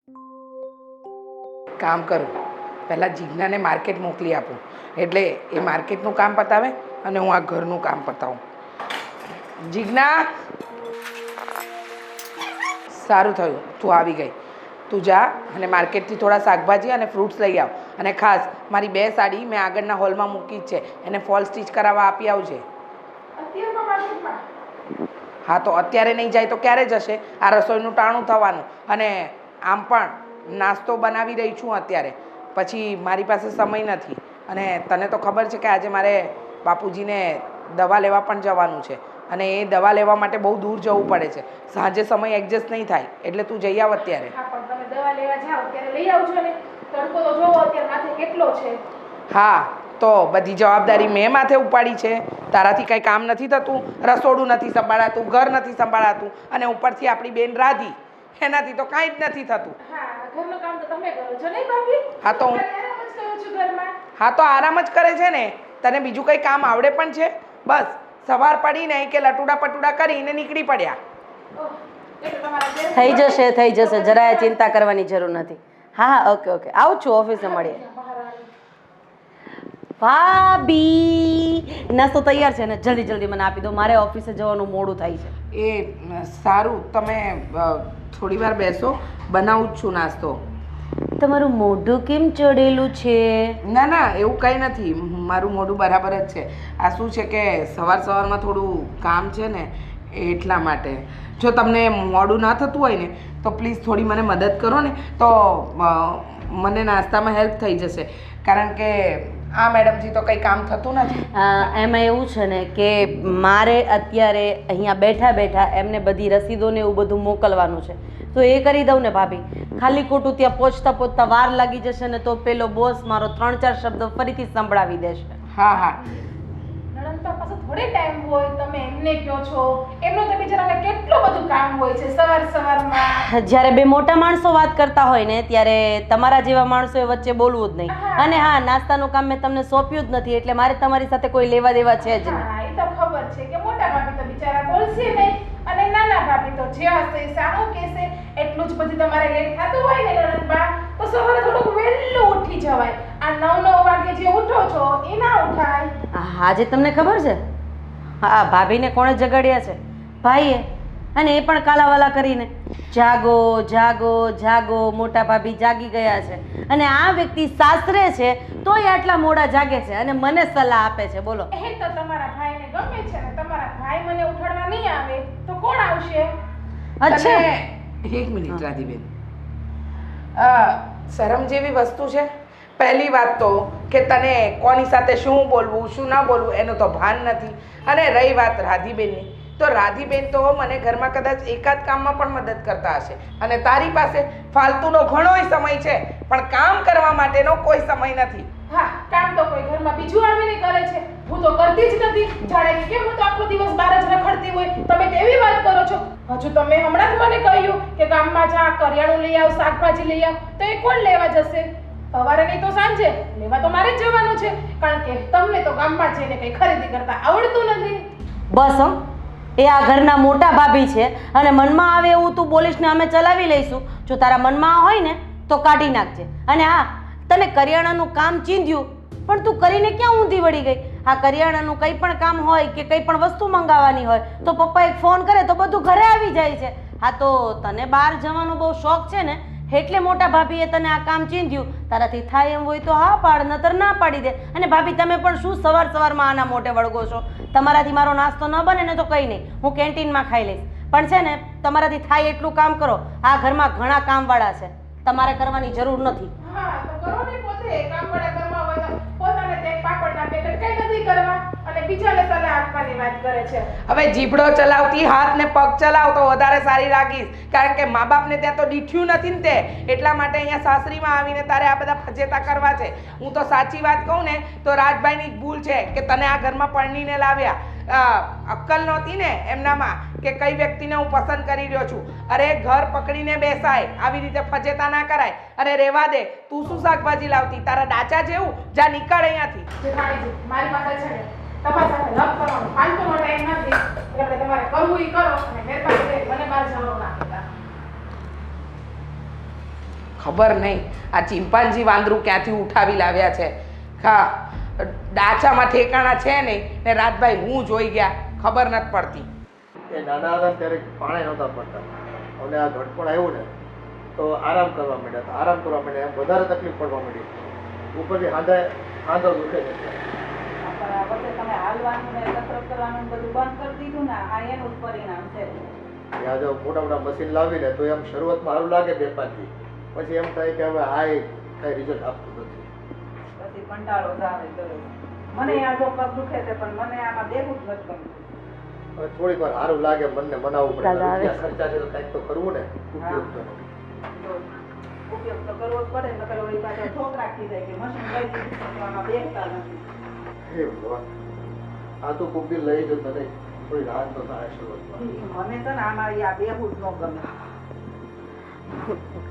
કામ કરું, પહેલાં જીજ્ઞાને માર્કેટ મોકલી આપું, એટલે એ માર્કેટનું કામ પતાવે અને હું આ ઘરનું કામ પતાવું. જીજ્ઞા, સારું થયું તું આવી ગઈ. તું જા અને માર્કેટથી થોડા શાકભાજી અને ફ્રૂટ્સ લઈ આવ, અને ખાસ મારી 2 સાડી મેં આગળના હોલમાં મૂકી જ છે, એને ફોલ સ્ટીચ કરાવવા આપી આવજે. હા, તો અત્યારે નહીં જાય તો ક્યારે જશે? આ રસોઈનું ટાણું થવાનું, અને આમ પણ નાસ્તો બનાવી રહી છું અત્યારે, પછી મારી પાસે સમય નથી. અને તને તો ખબર છે કે આજે મારે બાપુજીને દવા લેવા પણ જવાનું છે, અને એ દવા લેવા માટે બહુ દૂર જવું પડે છે. સાંજે સમય એડજસ્ટ નહીં થાય, એટલે તું જઈ આવ અત્યારે. દવા લેવા જાઓ ત્યારે લઈ આવજો ને. તડકો તો જોવો અત્યારે માથે કેટલો છે. હા, તો બધી જવાબદારી મેં માથે ઉપાડી છે. તારાથી કંઈ કામ નથી થતું, રસોડું નથી સંભાળાતું, ઘર નથી સંભાળાતું, અને ઉપરથી આપણી બેન રાધી, એનાથી તો કાંઈ જ નથી થતું. હા, ઘરનું કામ તો તમે કરો છો નહીં ભાભી? હા તો આરામ જ કરું છું ઘરમાં. હા, તો આરામ જ કરે છે ને. તને બીજું કંઈ કામ આવડે પણ છે? બસ સવાર પડી નહીં કે લટુડા પટુડા કરીને નીકળી પડ્યા. થઈ જશે, જરાય ચિંતા કરવાની જરૂર નથી. હા, ઓકે ઓકે, આવું છું, ઓફિસે મળીએ. ભાભી, નાસ્તો તૈયાર છે ને, જલ્દી જલ્દી મને આપી દો, મારે ઓફિસે જવાનું મોડું થાય છે. એ સારું, તમે થોડી વાર બેસો, બનાવું જ છું નાસ્તો. તમારું મોઢું કેમ ચડેલું છે? ના ના, એવું કંઈ નથી, મારું મોઢું બરાબર જ છે. આ શું છે કે સવારમાં થોડું કામ છે ને, એટલા માટે. જો તમને મોડું ના થતું હોય ને તો પ્લીઝ થોડી મને મદદ કરો ને, તો મને નાસ્તામાં હેલ્પ થઈ જશે. કારણ કે આ મેડમથી તો કંઈ કામ થતું નથી. એમાં એવું છે ને કે મારે અત્યારે અહીંયા બેઠા બેઠા એમને બધી રસીદોને એવું બધું મોકલવાનું છે, તો એ કરી દઉં ને ભાભી. ખાલી ખોટું ત્યાં પહોંચતા વાર લાગી જશે ને તો પેલો બોસ મારો 3-4 શબ્દો ફરીથી સંભળાવી દેશે. હા હા, નણંદબા પાસે થોડે ટાઈમ હોય, તમે એમને કહો છો. એમનો તો બિચારાને કેટલું બધું કામ હોય છે સવારમાં. જ્યારે બે મોટા માણસો વાત કરતા હોય ને ત્યારે તમારા જેવા માણસોએ વચ્ચે બોલવું જ નહીં. અને હા, નાસ્તાનું કામ મેં તમને સોંપ્યું જ નથી, એટલે મારે તમારી સાથે કોઈ લેવા દેવા છે જ નહીં. હા, એ તો ખબર છે કે મોટા ભાભી તો બિચારા બોલશે નહીં, અને નાના ભાભી તો જે હશે સારું કહેશે. એટલું જ બધી તમારે લેટ થતું હોય ને નણંદબા, તો સવારે થોડુંક વહેલું ઉઠી જવાય. આ 9-9 વાગે જે ઉઠો છો એ ના ઉઠાય. આજે તમને ખબર છે? હા, ભાભીને કોણે જગાડ્યા છે? ભાઈએ. અને એ પણ કાલાવાલા કરીને, જાગો જાગો જાગો, મોટા ભાભી જાગી ગયા છે. અને આ વ્યક્તિ સાસરે છે તોય આટલા મોડા જાગે છે અને મને સલાહ આપે છે. બોલો, એ તો તમારા ભાઈને ગમે છે ને. તમારા ભાઈ મને ઉઠાડવા નહીં આવે તો કોણ આવશે? અચ્છા, એક મિનિટ રાધીબેન, શરમ જેવી વસ્તુ છે. પહેલી વાત તો કે તને કોની સાથે શું બોલવું શું ના બોલવું એનું તો ભાન નથી. અને રહી વાત રાધીબેનની, તો રાધીબેન તો મને ઘરમાં કદાચ એકાદ કામમાં પણ મદદ કરતા હશે, અને તારી પાસે ફાલતુનો ઘણોય સમય છે, પણ કામ કરવા માટેનો કોઈ સમય નથી. હા, કામ તો કોઈ ઘરમાં બીજું આવીને કરે છે, હું તો કરતી જ નથી. જાણે કે હું તો આખો દિવસ બહાર જ રખડતી હોય. તમે કેવી વાત કરો છો? હજુ તમે હમણાં જ મને કહ્યું કે ગામમાં જા, કરિયાણું લઈ આવ, શાકભાજી લઈ આવ, તો એ કોણ લેવા જશે? સવારે નહીં તો સાંજે લેવા તો મારે જ જવાનું છે, કારણ કે તમને તો ગામમાં જઈને કંઈ ખરીદી કરતા આવડતું નથી. બસ એ આ ઘરના મોટા ભાભી છે, અને મનમાં આવે એવું તું બોલીશ ને અમે ચલાવી લઈશું. જો તારા મનમાં હોય ને તો કાઢી નાખજે. અને હા, તને કરિયાણાનું કામ ચીંધ્યું, પણ તું કરીને ક્યાં ઊંધી વળી ગઈ? આ કરિયાણાનું કંઈ પણ કામ હોય કે કંઈ પણ વસ્તુ મંગાવવાની હોય તો પપ્પા એક ફોન કરે તો બધું ઘરે આવી જાય છે. હા, તો તને બહાર જવાનો બહુ શોખ છે ને, એટલે મોટા ભાભીએ તને આ કામ ચીંધ્યું. તારાથી થાય એમ હોય તો હા પાડ, નતર ના પાડી દે. અને ભાભી, તમે પણ શું સવારમાં આના મોઢે વળગો છો? તમારાથી મારો નાસ્તો ન બને ને તો કંઈ નહીં, હું કેન્ટીનમાં ખાઈ લઈશ. પણ છે ને, તમારાથી થાય એટલું કામ કરો. આ ઘરમાં ઘણા કામવાળા છે, તમારે કરવાની જરૂર નથી. હા, તો કરો ને પોતે. કામવાળા કરવા હોય તો પોતાને તે પાપડના પેકેટ કઈ નથી કરવા, અને બીજાને સલાહ આપવાની વાત કરે છે. હવે જીભડો ચલાવતી હાથ ને પગ ચલાવ તો વધારે સારી લાગીશ, કારણ કે મા બાપને ત્યાં તો દીઠ્યું નથી ને તે, એટલા માટે અહીંયા સાસરીમાં આવીને તારે આ બધા ફજેતા કરવા છે. હું તો સાચી વાત કહું ને તો રાજભાઈની જ ભૂલ છે કે તને આ ઘરમાં પરણીને લાવ્યા. અક્કલ નહોતી ને એમનામાં કે કઈ વ્યક્તિને હું પસંદ કરી રહ્યો છું. અરે, ઘર પકડીને બેસાય, આવી રીતે ફજેતા ના કરાય. અને રહેવા દે, તું શું શાકભાજી લાવતી? તારા ડાચા જેવું. જા, નીકળ અહીંયાથી. મારી પાસે છે ને તમારી સાથે લપ કરવાનો ફાલતુનો ટાઈમ નથી, એટલે તમારે કરવું ઈ કરો, અને મહેરબાની કરી મને બહાર જવાનું ના કહેતા. ખબર નહીં આ ચિંપાંજી વાંદરું ક્યાંથી ઉઠાવી લાવ્યા છે. હા, ડાચામાં ઠેકાણા છે નહીં ને રાતભાઈ હું જોઈ ગયા, ખબર નથી પડતી. એ નાના હતા ને ત્યારે પાણી નહોતા પડતા, અને આ ઘટપણ આવ્યું ને તો આરામ કરવા માંડ્યા, તો આરામ કરવા માંડ્યા, એમ વધારે તકલીફ પડવા માંડી. ઉપરથી હાંધો દુખે છે. તમે હાલવાનું ને કસરત કરવાનું બધું બંધ કરી દીધું ને આ એનું જ પરિણામ છે. ત્યાં જો મોટા મોટા મશીન લાવીને તો એમ શરૂઆતમાં સારું લાગે 2-5 દી, પછી એમ થાય કે હવે આ કઈ રિઝલ્ટ આપતું નથી. પછી કંટાળો જ આવે કરે. મને આ જો પગ દુખે છે પણ મને આમાં દેવું જ નથી ગમતું. હવે થોડીક વાર સારું લાગે, મનને મનાવવું પડે. દાદા આવે. રૂપિયા ખર્ચા છે તો કંઈક તો કરવું ને, ઉપયોગ તો નથી. તો ઉપયોગ તો કરવો જ પડે, નકર ઓલી પાછળ ઠોક રાખી જાય કે મશીન લઈ દીધું તો આમાં બેસતા નથી. હે ભગવાન, આ તો કોક દી લઈ જતો નહીં, થોડી રાહત તો થાય શરૂઆતમાં. મને છે ને આમાં આ બેહું જ ન ગમે.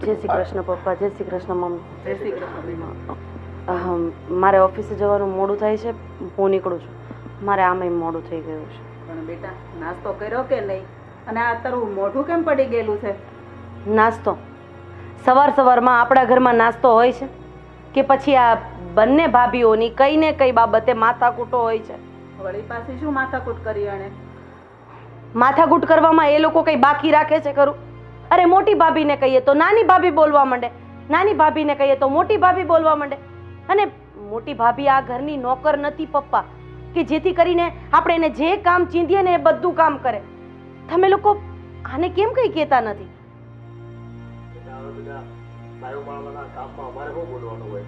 જય શ્રી કૃષ્ણ પપ્પા, જય શ્રી કૃષ્ણ મમ્મી. જય શ્રી કૃષ્ણ. મારે ઓફિસે જવાનું મોડું થાય છે, હું નીકળું છું. મારે આમે મોડું થઈ ગયું છે. પણ બેટા નાસ્તો કર્યો કે નહીં? અને આ તારું મોઢું કેમ પડી ગયેલું છે? નાસ્તો સવારમાં આપણા ઘરમાં નાસ્તો હોય છે કે પછી આ બંને ભાભીઓની કઈ ને કઈ બાબતે માથાકૂટો હોય છે? વળી પાછી શું માથાકૂટ કરી અણે? માથાકૂટ કરવામાં એ લોકો કઈ બાકી રાખે છે ખરું? અરે મોટી ભાભીને કહીએ તો નાની ભાભી બોલવા માંડે, નાની ભાભીને કહીએ તો મોટી ભાભી બોલવા માંડે. અને મોટી ભાભી આ ઘરની નોકર નથી પપ્પા, કે જેથી કરીને આપણે એને જે કામ ચીંધીએ ને એ બધું કામ કરે. તમે લોકો આને કેમ કઈ કહેતા નથી? બધા બાયો માળવાના કામમાં અમારે શું બોલવાનું હોય?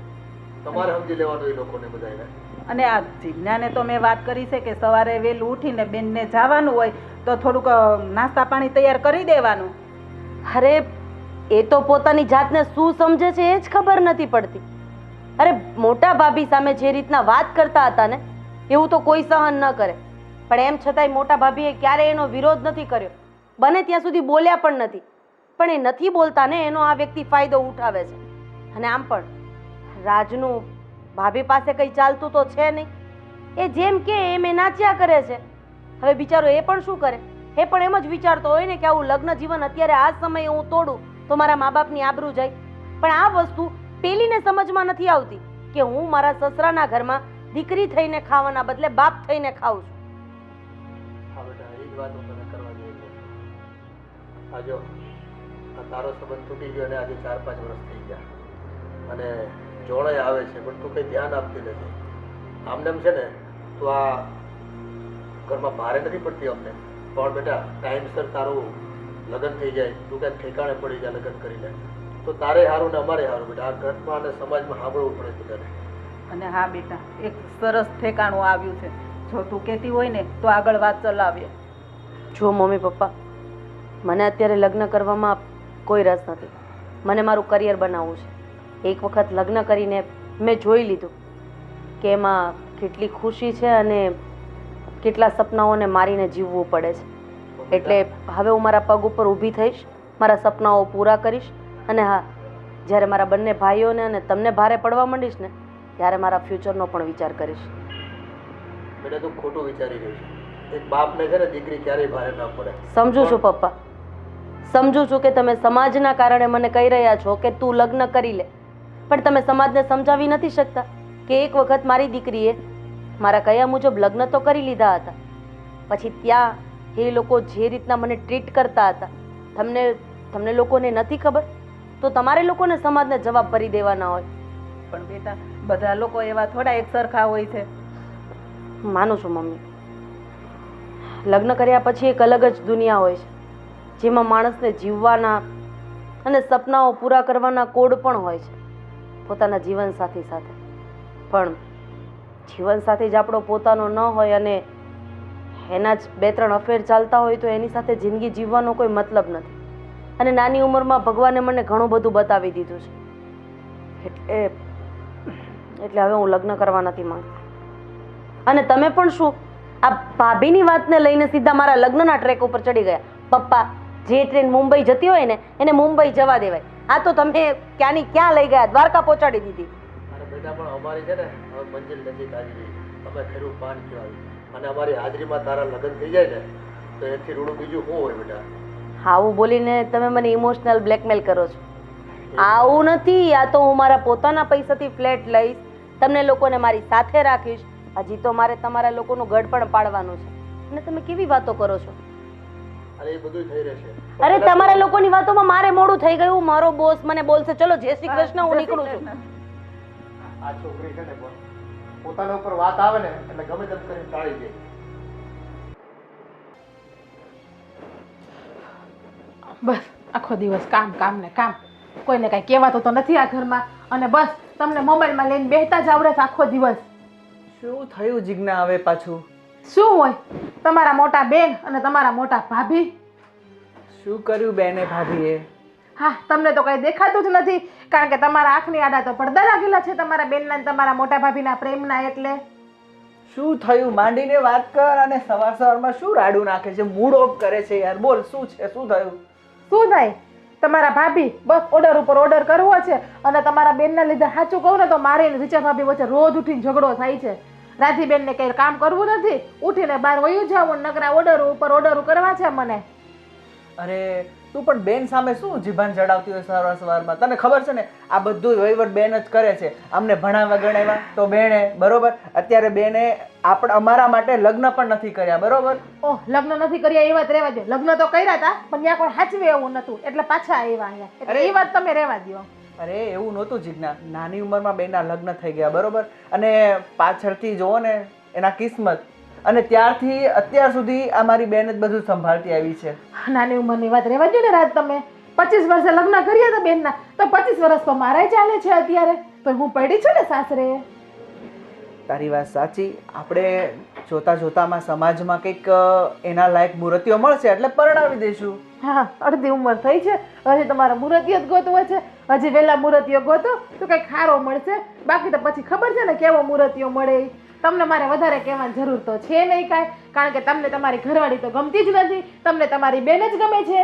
તમારે સમજી લેવાનું એ લોકોને બધાને. અને આ જીજ્ઞાને તો મેં વાત કરી છે કે સવારે વહેલું ઉઠીને બેનને જવાનું હોય તો થોડુંક નાસ્તા પાણી તૈયાર કરી દેવાનું. અરે એ તો પોતાની જાતને શું સમજે છે એ જ ખબર નથી પડતી. અરે મોટા ભાભી સામે જે રીતના વાત કરતા હતા ને એવું તો કોઈ સહન ન કરે, પણ એમ છતાંય મોટા ભાભીએ ક્યારેય એનો વિરોધ નથી કર્યો, બને ત્યાં સુધી બોલ્યા પણ નથી. પણ એ નથી બોલતા ને એનો આ વ્યક્તિ ફાયદો ઉઠાવે છે. અને આમ પણ રાજનું ભાભી પાસે કંઈ ચાલતું તો છે નહીં, એ જેમ કે એમ એ નાચ્યા કરે છે. હવે બિચારો એ પણ શું કરે? એ પણ એમ જ વિચારતો હોય ને કે આવું લગ્ન જીવન અત્યારે આ સમયે હું તોડું તો મારા મા બાપની આબરૂ જાય. પણ આ વસ્તુ પેલીને સમજમાં નથી આવતી કે હું મારા સસરાના ઘરમાં દીકરી થઈને ખાવાના બદલે બાપ થઈને ખાઉં છું. હા બેટા, એ જ વાત હું તને કરવા જઈ રહ્યો છું. આ જો આ તારો સંબંધ તૂટી ગયો અને આજે 4-5 વર્ષ થઈ ગયા અને જોડાઈ આવે છે, પણ તું કંઈ ધ્યાન આપતી નથી. આમને એમ છે ને તું આ ઘરમાં ભારે નથી પડતી અમને, પણ બેટા ટાઈમસર તારું લગ્ન થઈ જાય, તું કંઈક ઠેકાણે પડી જાય લગ્ન કરીને તો તારે સારું ને અમારે સારું. બેટા આ ઘરમાં અને સમાજમાં સાંભળવું પડે બધાને. અને હા બેટા, એક સરસ ઠેકાણું આવ્યું છે, જો તું કહેતી હોય ને તો આગળ વાત ચલાવીએ. જો મમ્મી પપ્પા, મને અત્યારે લગ્ન કરવામાં કોઈ રસ નથી. મને મારું કરિયર બનાવવું છે. એક વખત લગ્ન કરીને મેં જોઈ લીધું કે એમાં કેટલી ખુશી છે અને કેટલા સપનાઓને મારીને જીવવું પડે છે. એટલે હવે હું મારા પગ ઉપર ઊભી થઈશ, મારા સપનાઓ પૂરા કરીશ. અને હા, જ્યારે મારા બંને ભાઈઓને અને તમને ભારે પડવા માંડીશ ને ત્યારે મારા ફ્યુચરનો પણ વિચાર કરીશ. બેટા તું ખોટું વિચારી રહી છે. એક બાપને છે ને દીકરી ક્યારેય ભારે ના પડે. સમજુ છું પપ્પા, સમજુ છું કે તમે સમાજના કારણે મને કહી રહ્યા છો કે તું લગ્ન કરી લે, પણ તમે સમાજને સમજાવી નથી શકતા કે એક વખત મારી દીકરીએ મારા કયા મુજબ લગ્ન તો કરી લીધા હતા, પછી ત્યાં એ લોકો જે રીતના મને ટ્રીટ કરતા હતા તમને લોકોને નથી ખબર? તો તમારે લોકોને સમાજને જવાબ ભરી દેવાના હોય. પણ બેટા બધા લોકો એવા થોડા એક સરખા હોય છે. માનું છું મમ્મી, લગ્ન કર્યા પછી એક અલગ જ દુનિયા હોય છે જેમાં માણસને જીવવાના અને સપનાઓ પૂરા કરવાના કોડ પણ હોય છે પોતાના જીવનસાથી સાથે. પણ જીવનસાથી જ આપણો પોતાનો ન હોય અને એના જ 2-3 અફેર ચાલતા હોય તો એની સાથે જિંદગી જીવવાનો કોઈ મતલબ નથી. અને નાની ઉંમરમાં ભગવાને મને ઘણું બધું બતાવી દીધું છે, એટલે હવે હું લગ્ન કરવા નથી માંગતી. અને તમે પણ શું આ ભાભીની વાતને લઈને સીધા મારા લગ્નના ટ્રેક ઉપર ચડી ગયા? પપ્પા, જે ટ્રેન મુંબઈ જતી હોય ને એને મુંબઈ જવા દેવાય. આ તો તમે ક્યાંની ક્યાં લઈ ગયા, દ્વારકા પહોંચાડી દીધી. અરે બેટા પણ અમારી છે ને હવે મંજિલ નજીક આવી ગઈ, અમે ખરું પાન કહેવાય અને અમારી હાજરીમાં તારા લગ્ન થઈ જાય ને તો એથી રૂડું બીજું શું હોય બેટા? આવું બોલીને તમે મને ઇમોશનલ બ્લેકમેલ કરો છો. આવું નથી. આ તો હું મારા પોતાના પૈસાથી ફ્લેટ લઈશ, તમને લોકોને મારી સાથે રાખીશ. હજી તો મારે તમારા લોકોનું ઘર પણ પાડવાનું છે. અને તમે કેવી વાતો કરો છો? અરે એ બધું થઈ રહેશે. અરે તમારા લોકોની વાતોમાં મારે મોડું થઈ ગયું. મારો બોસ મને બોલશે ચલો જય શ્રી કૃષ્ણ, હું નીકળું છું. આ છોકરી છે ને પણ પોતાના ઉપર વાત આવે ને એટલે ગમે તેમ કરીને ટાળી દે. બસ આખો દિવસ કામ કામ ને કામ, કોઈને કાંઈ કહેવાતું તો નથી આ ઘરમાં. અને બસ તમને મોબાઈલમાં લઈને બેસતા જ આવડે છે આખો દિવસ. શું થયું જીજ્ઞા હવે પાછું? શું હોય, તમારા મોટા બેન અને તમારા મોટા ભાભી. શું કર્યું બેને ભાભીએ? હા, તમને તો કંઈ દેખાતું જ નથી, કારણ કે તમારા આંખની આડા તો પડદા લાગેલા છે તમારા બેનના અને તમારા મોટા ભાભીના પ્રેમના. એટલે શું થયું માંડીને વાત કર. અને સવાર સવારમાં શું રાડું નાખે છે, મૂડ ઓફ કરે છે યાર? બોલ શું છે, શું થયું? શું થાય, તમારા ભાભી બસ ઓર્ડર ઉપર ઓર્ડર કરવો છે અને તમારા બેનના લીધે સાચું કહું ને તો મારે અને રીચા ભાભી વચ્ચે રોજ ઉઠીને ઝઘડો થાય છે. રાધીબેનને કંઈ કામ કરવું નથી, ઉઠીને બહાર વયું જાવું, નકરા ઓર્ડર ઉપર ઓર્ડર કરવા છે મને. અરે તું પણ બેન સામે શું જીભાન ચડાવતી હોય સવાર સવારમાં? તને ખબર છે ને આ બધું વહીવટ બેન જ કરે છે. અમને ભણાવવા ગણાવ્યા તો બેને, બરોબર? અત્યારે બેને અમારા માટે લગ્ન પણ નથી કર્યા, બરોબર? ઓહ, લગ્ન નથી કર્યા એ વાત રહેવા દો. લગ્ન તો કર્યા હતા પણ ત્યાં કોઈ સાચવે એવું નતું એટલે પાછા આવ્યા અહીંયા. એટલે એ વાત તમે રહેવા દો. અરે એવું નહોતું જીજ્ઞા, નાની ઉંમરમાં બેનના લગ્ન થઈ ગયા, બરોબર? અને પાછળથી જોવો ને એના કિસ્મત, અને ત્યારથી અત્યાર સુધી અમારી બેન જ બધું સંભાળતી આવી છે. નાની ઉંમરની વાત રહેવા દો ને રાજ. તમે 25 વર્ષે લગ્ન કર્યા હતા બેનના, તો 25 વર્ષ તો મારાય ચાલે છે અત્યારે. તો હું પડી છું ને સાસરે. તારી વાત સાચી. આપણે જોતા જોતામાં સમાજમાં કંઈક એના લાયક મૂર્તિઓ મળશે એટલે પરણાવી દઈશું. હા, અડધી ઉંમર થઈ છે, હજી તમારા મૂર્તિઓ જ ગોતવો છે. હજી વહેલા મૂર્તિઓ ગોતો તો કંઈક ખારો મળશે, બાકી તો પછી ખબર છે ને કેવો મૂર્તિઓ મળે. તમને મારે વધારે કહેવાની જરૂર તો છે નહીં કાંઈ, કારણ કે તમને તમારી ઘરવાળી તો ગમતી જ નથી, તમને તમારી બેન જ ગમે છે.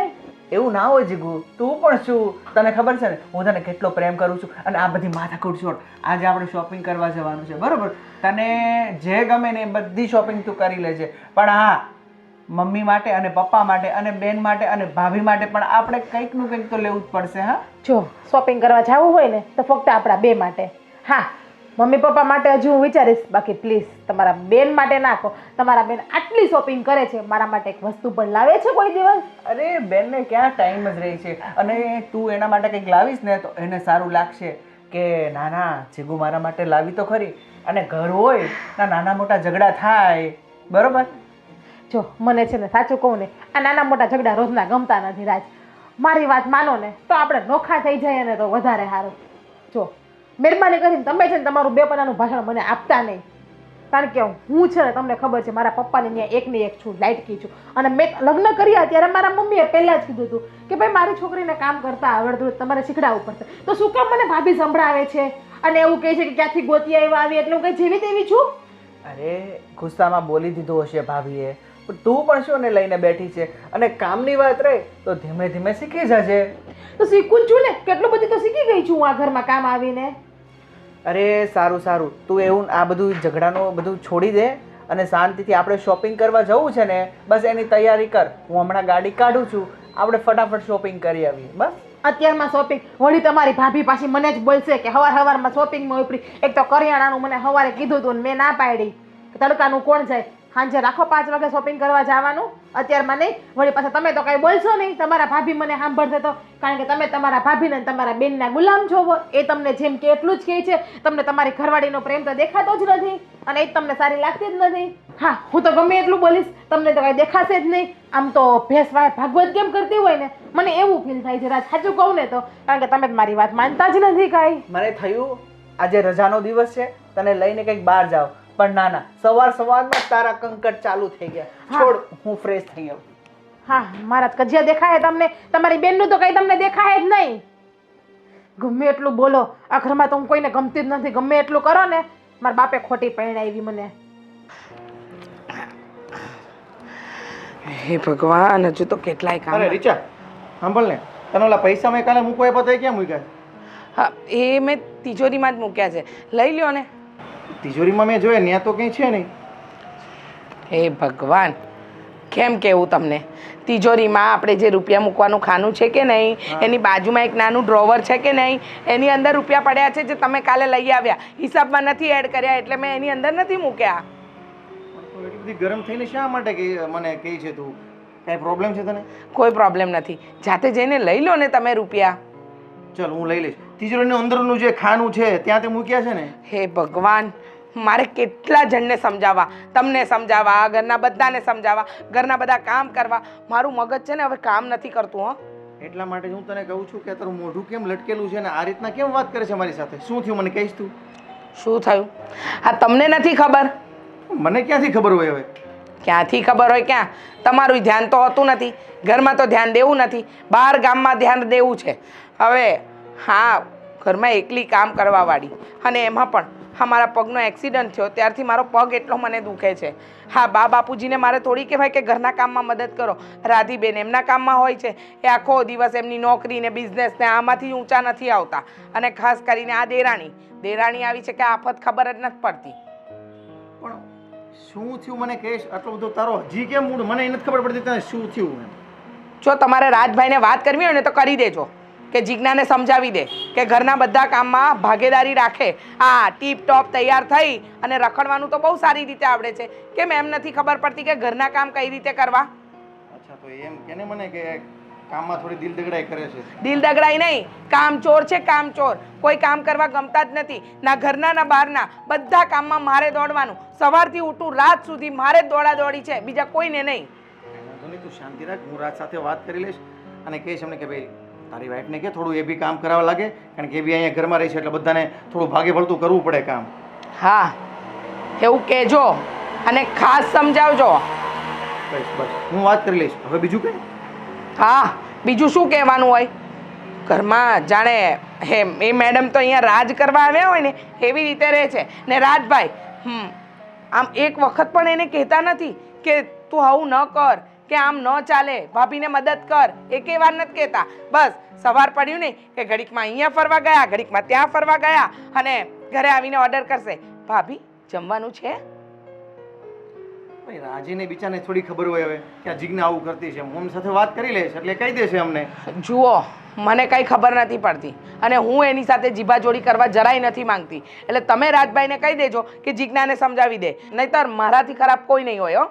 એવું ના હોય જીગુ, તું પણ શું? તને ખબર છે ને હું તને કેટલો પ્રેમ કરું છું. અને આ બધી માથાકૂટ છોડ, આજે આપણે શોપિંગ કરવા જવાનું છે, બરોબર? તને જે ગમે ને એ બધી શોપિંગ તું કરી લેજે, પણ હા મમ્મી માટે અને પપ્પા માટે અને બેન માટે અને ભાભી માટે પણ આપણે કંઈકનું કંઈક તો લેવું જ પડશે. હા, જો શોપિંગ કરવા જવું હોય ને તો ફક્ત આપણા બે માટે. હા, મમ્મી પપ્પા માટે હજુ હું વિચારીશ, બાકી પ્લીઝ તમારા બેન માટે નાખો. તમારા બેન આટલી શોપિંગ કરે છે, મારા માટે એક વસ્તુ પણ લાવે છે કોઈ દિવસ? અરે બેનને ક્યાં ટાઈમ જ રહી છે. અને તું એના માટે કંઈક લાવીશ ને તો એને સારું લાગશે કે ના ના જીગુ મારા માટે લાવી તો ખરી. અને ઘર હોય ના નાના મોટા ઝઘડા થાય, બરોબર? જો મને છે ને સાચું કહું ને, આ નાના મોટા ઝઘડા રોજના ગમતા નથી રાજ. મારી વાત માનો ને તો આપણે નોખા થઈ જઈએ ને તો વધારે સારું. જો મહેરબાની કરીને તમે છે ને તમારું બે પનાનું ભાષણ મને આપતા નહીં, કારણ કે હું છે ને તમને ખબર છે મારા પપ્પાની ત્યાં એકની એક છું, લાઇટકી છું. અને મેં લગ્ન કર્યા ત્યારે મારા મમ્મીએ પહેલાં જ કીધું હતું કે ભાઈ મારી છોકરીને કામ કરતા આવડતું તમારે શીખડાવવું પડશે. તો શું કામ મને ભાભી સંભળાવે છે અને એવું કહે છે કે ક્યાંથી ગોતી આવ્યા આવી, એટલે હું કંઈ જેવી તેવી છું? અરે ગુસ્સામાં બોલી દીધું હશે ભાભીએ, પણ તું પણ શું ને લઈને બેઠી છે. અને કામની વાત રહે તો ધીમે ધીમે શીખી જજે. તો શીખું છું ને, કેટલું બધું તો શીખી ગઈ છું આ ઘરમાં કામ આવીને. અરે સારું સારું, તું એવું આ બધું ઝઘડાનું બધું છોડી દે અને શાંતિથી આપણે શોપિંગ કરવા જવું છે ને, બસ એની તૈયારી કર. હું હમણાં ગાડી કાઢું છું, આપણે ફટાફટ શોપિંગ કરી આવીએ. બસ અત્યારમાં શોપિંગ, વળી તમારી ભાભી પાછી મને જ બોલશે કે હવારમાં શોપિંગમાં ઉપડી. એક તો કરિયાણાનું મને સવારે કીધું હતું ને મેં ના પાડી. તડકાનું કોણ જાય? સાંજે રાખો 5 વાગે શોપિંગ કરવા જવાનું, અત્યારમાં નહીં. વળી પાછા તમે તો કાંઈ બોલશો નહીં, તમારા ભાભી મને સાંભળશે તો, કારણ કે તમે તમારા ભાભીને તમારા બેનના ગુલામ છો. એ તમને જેમ કે એટલું જ કહે છે, તમને તમારી ઘરવાળીનો પ્રેમ તો દેખાતો જ નથી અને એ જ તમને સારી લાગતી જ નથી. હા, હું તો ગમે એટલું બોલીશ, તમને તો કાંઈ દેખાશે જ નહીં. આમ તો ભેંસ વાય ભાગવત કેમ કરતી હોય ને, મને એવું ફીલ થાય છે રાજ, સાચું કહું ને તો, કારણ કે તમે મારી વાત માનતા જ નથી કાંઈ. મને થયું આજે રજાનો દિવસ છે, તને લઈને કંઈક બહાર જાવ, પણ ના ના સવાર સવારમાં તારા કંકટ ચાલુ થઈ ગયા. છોડ, હું ફ્રેશ થઈ આવું. હા, મારા કજિયા દેખાય તમને, તમારી બેનનું તો કંઈ તમને દેખાય જ નહીં. ગમે એટલું બોલો, આ ઘરમાં તો હું કોઈને ગમતી જ નથી. ગમે એટલું કરો ને, મારા બાપે ખોટી પરણાવી મને. હે ભગવાન, હજુ તો કેટલાય કામ. અરે રીચા સાંભળ ને, તને ઓલા પૈસા મેં કાલે મૂકવા આપ્યા હતા એ ક્યાં મૂક્યા? હા, એ મેં તિજોરીમાં જ મૂક્યા છે, લઈ લ્યો ને. તિજોરીમાં મેં જોયા, ત્યાં તો કંઈ છે નહીં. હે ભગવાન, કેમ કહેવું તમને? તિજોરીમાં આપણે જે રૂપિયા મૂકવાનું ખાનું છે કે નહીં, એની બાજુમાં એક નાનું ડ્રોવર છે કે નહીં, એની અંદર રૂપિયા પડ્યા છે જે તમે કાલે લઈ આવ્યા, હિસાબમાં નથી એડ કર્યા એટલે મેં એની અંદર નથી મૂક્યા. પણ એટલી બધી ગરમ થઈને શા માટે કે મને કહે છે તું? કાંઈ પ્રોબ્લેમ છે તને? કોઈ પ્રોબ્લેમ નથી, જાતે જઈને લઈ લો ને તમે રૂપિયા. ચાલ હું લઈ લઈશ. તિજોરીની અંદરનું જે ખાનું છે ત્યાં તે મૂક્યા છે ને? હે ભગવાન, મારે કેટલા જણને સમજાવવા, તમને સમજાવવા, ઘરના બધાને સમજાવવા, ઘરના બધા કામ કરવા, મારું મગજ છે ને હવે કામ નથી કરતું. હો, એટલા માટે હું તને કહું છું કે તારું મોઢું કેમ લટકેલું છે ને આ રીતના કેમ વાત કરે છે મારી સાથે? શું થયું મને કહીશ તું? શું થયું? આ તમને નથી ખબર? મને ક્યાંથી ખબર હોય હવે? ક્યાંથી ખબર હોય? ક્યાં તમારું ધ્યાન તો હોતું નથી, ઘરમાં તો ધ્યાન દેવું નથી, બહાર ગામમાં ધ્યાન દેવું છે. હવે હા, ઘરમાં એકલી કામ કરવાવાળી, અને એમાં પણ હા મારા પગનો એક્સિડન્ટ થયો ત્યારથી મારો પગ એટલો મને દુખે છે. હા, બાપુજીને મારે થોડી કહેવાય કે ઘરના કામમાં મદદ કરો. રાધીબેન એમના કામમાં હોય છે, એ આખો દિવસ એમની નોકરી ને બિઝનેસ ને આમાંથી ઊંચા નથી આવતા. અને ખાસ કરીને આ દેરાણી આવી છે કે આફત ખબર જ નથી પડતી. પણ શું થયું મને કહીશ? આટલો બધો તારો હજી કેમ મૂડ? મને એ નથી ખબર પડતી તને શું થયું એમ. જો તમારે રાજભાઈને વાત કરવી હોય ને તો કરી દેજો કે જીજ્ઞાને સમજાવી દે કે ઘરના બધા કામમાં ભાગીદારી રાખે. આ ટીપ ટોપ તૈયાર થઈ અને રખડવાનું તો બહુ સારી રીતે આવડે છે, કેમ એમ નથી ખબર પડતી કે ઘરના કામ કઈ રીતે કરવા? અચ્છા, તો એમ કેને મને કે કામમાં થોડી દિલ દગડાઈ કરે છે. દિલ દગડાઈ નહીં, કામચોર છે કામચોર. કોઈ કામ કરવા ગમતા જ નથી, ના ઘરના ના બહારના. બધા કામમાં મારે દોડવાનું, સવારથી ઉઠું રાત સુધી મારે જ દોડા દોડી છે, બીજા કોઈને નહીં. તું શાંતિ રાખ, હું રાત સાથે વાત કરી લઈશ અને કહીશ એમને કે ભાઈ તારી વાઈફને કે થોડું એ બી કામ કરાવવા લાગે, કારણ કે એ બી અહીંયા ઘરમાં રહી છે એટલે બધાને થોડું ભાગે ભળતું કરવું પડે કામ. હા, એવું કહેજો અને ખાસ સમજાવજો. બસ બસ હું વાત કરી લઈશ. હવે બીજું કંઈ? હા, બીજું શું કહેવાનું હોય? ઘરમાં જાણે એ મેડમ તો અહીંયા રાજ કરવા આવ્યા હોય ને એવી રીતે રહે છે. ને રાજભાઈ આમ એક વખત પણ એને કહેતા નથી કે તું આવું ન કર, કે આમ ન ચાલે, ભાભીને મદદ કર, એકે વાર નથી કહેતા. બસ સવાર પડ્યું નહીં કે ઘડીકમાં અહીંયા ફરવા ગયા, ઘડીકમાં ત્યાં ફરવા ગયા, અને ઘરે આવીને ઓર્ડર કરશે, ભાભી જમવાનું છે. ભાઈ રાજીને બિચાને થોડી ખબર હોય હવે કે આ જીજ્ઞા આવું કરતી છે. હું સાથે વાત કરી લઈશ એટલે કહી દેશે અમને. જુઓ, મને કંઈ ખબર નથી પડતી અને હું એની સાથે જીભાજોડી કરવા જરાય નથી માંગતી. એટલે તમે રાજભાઈને કહી દેજો કે જીજ્ઞાને સમજાવી દે, નહીંતર મારાથી ખરાબ કોઈ નહીં હોય. હો,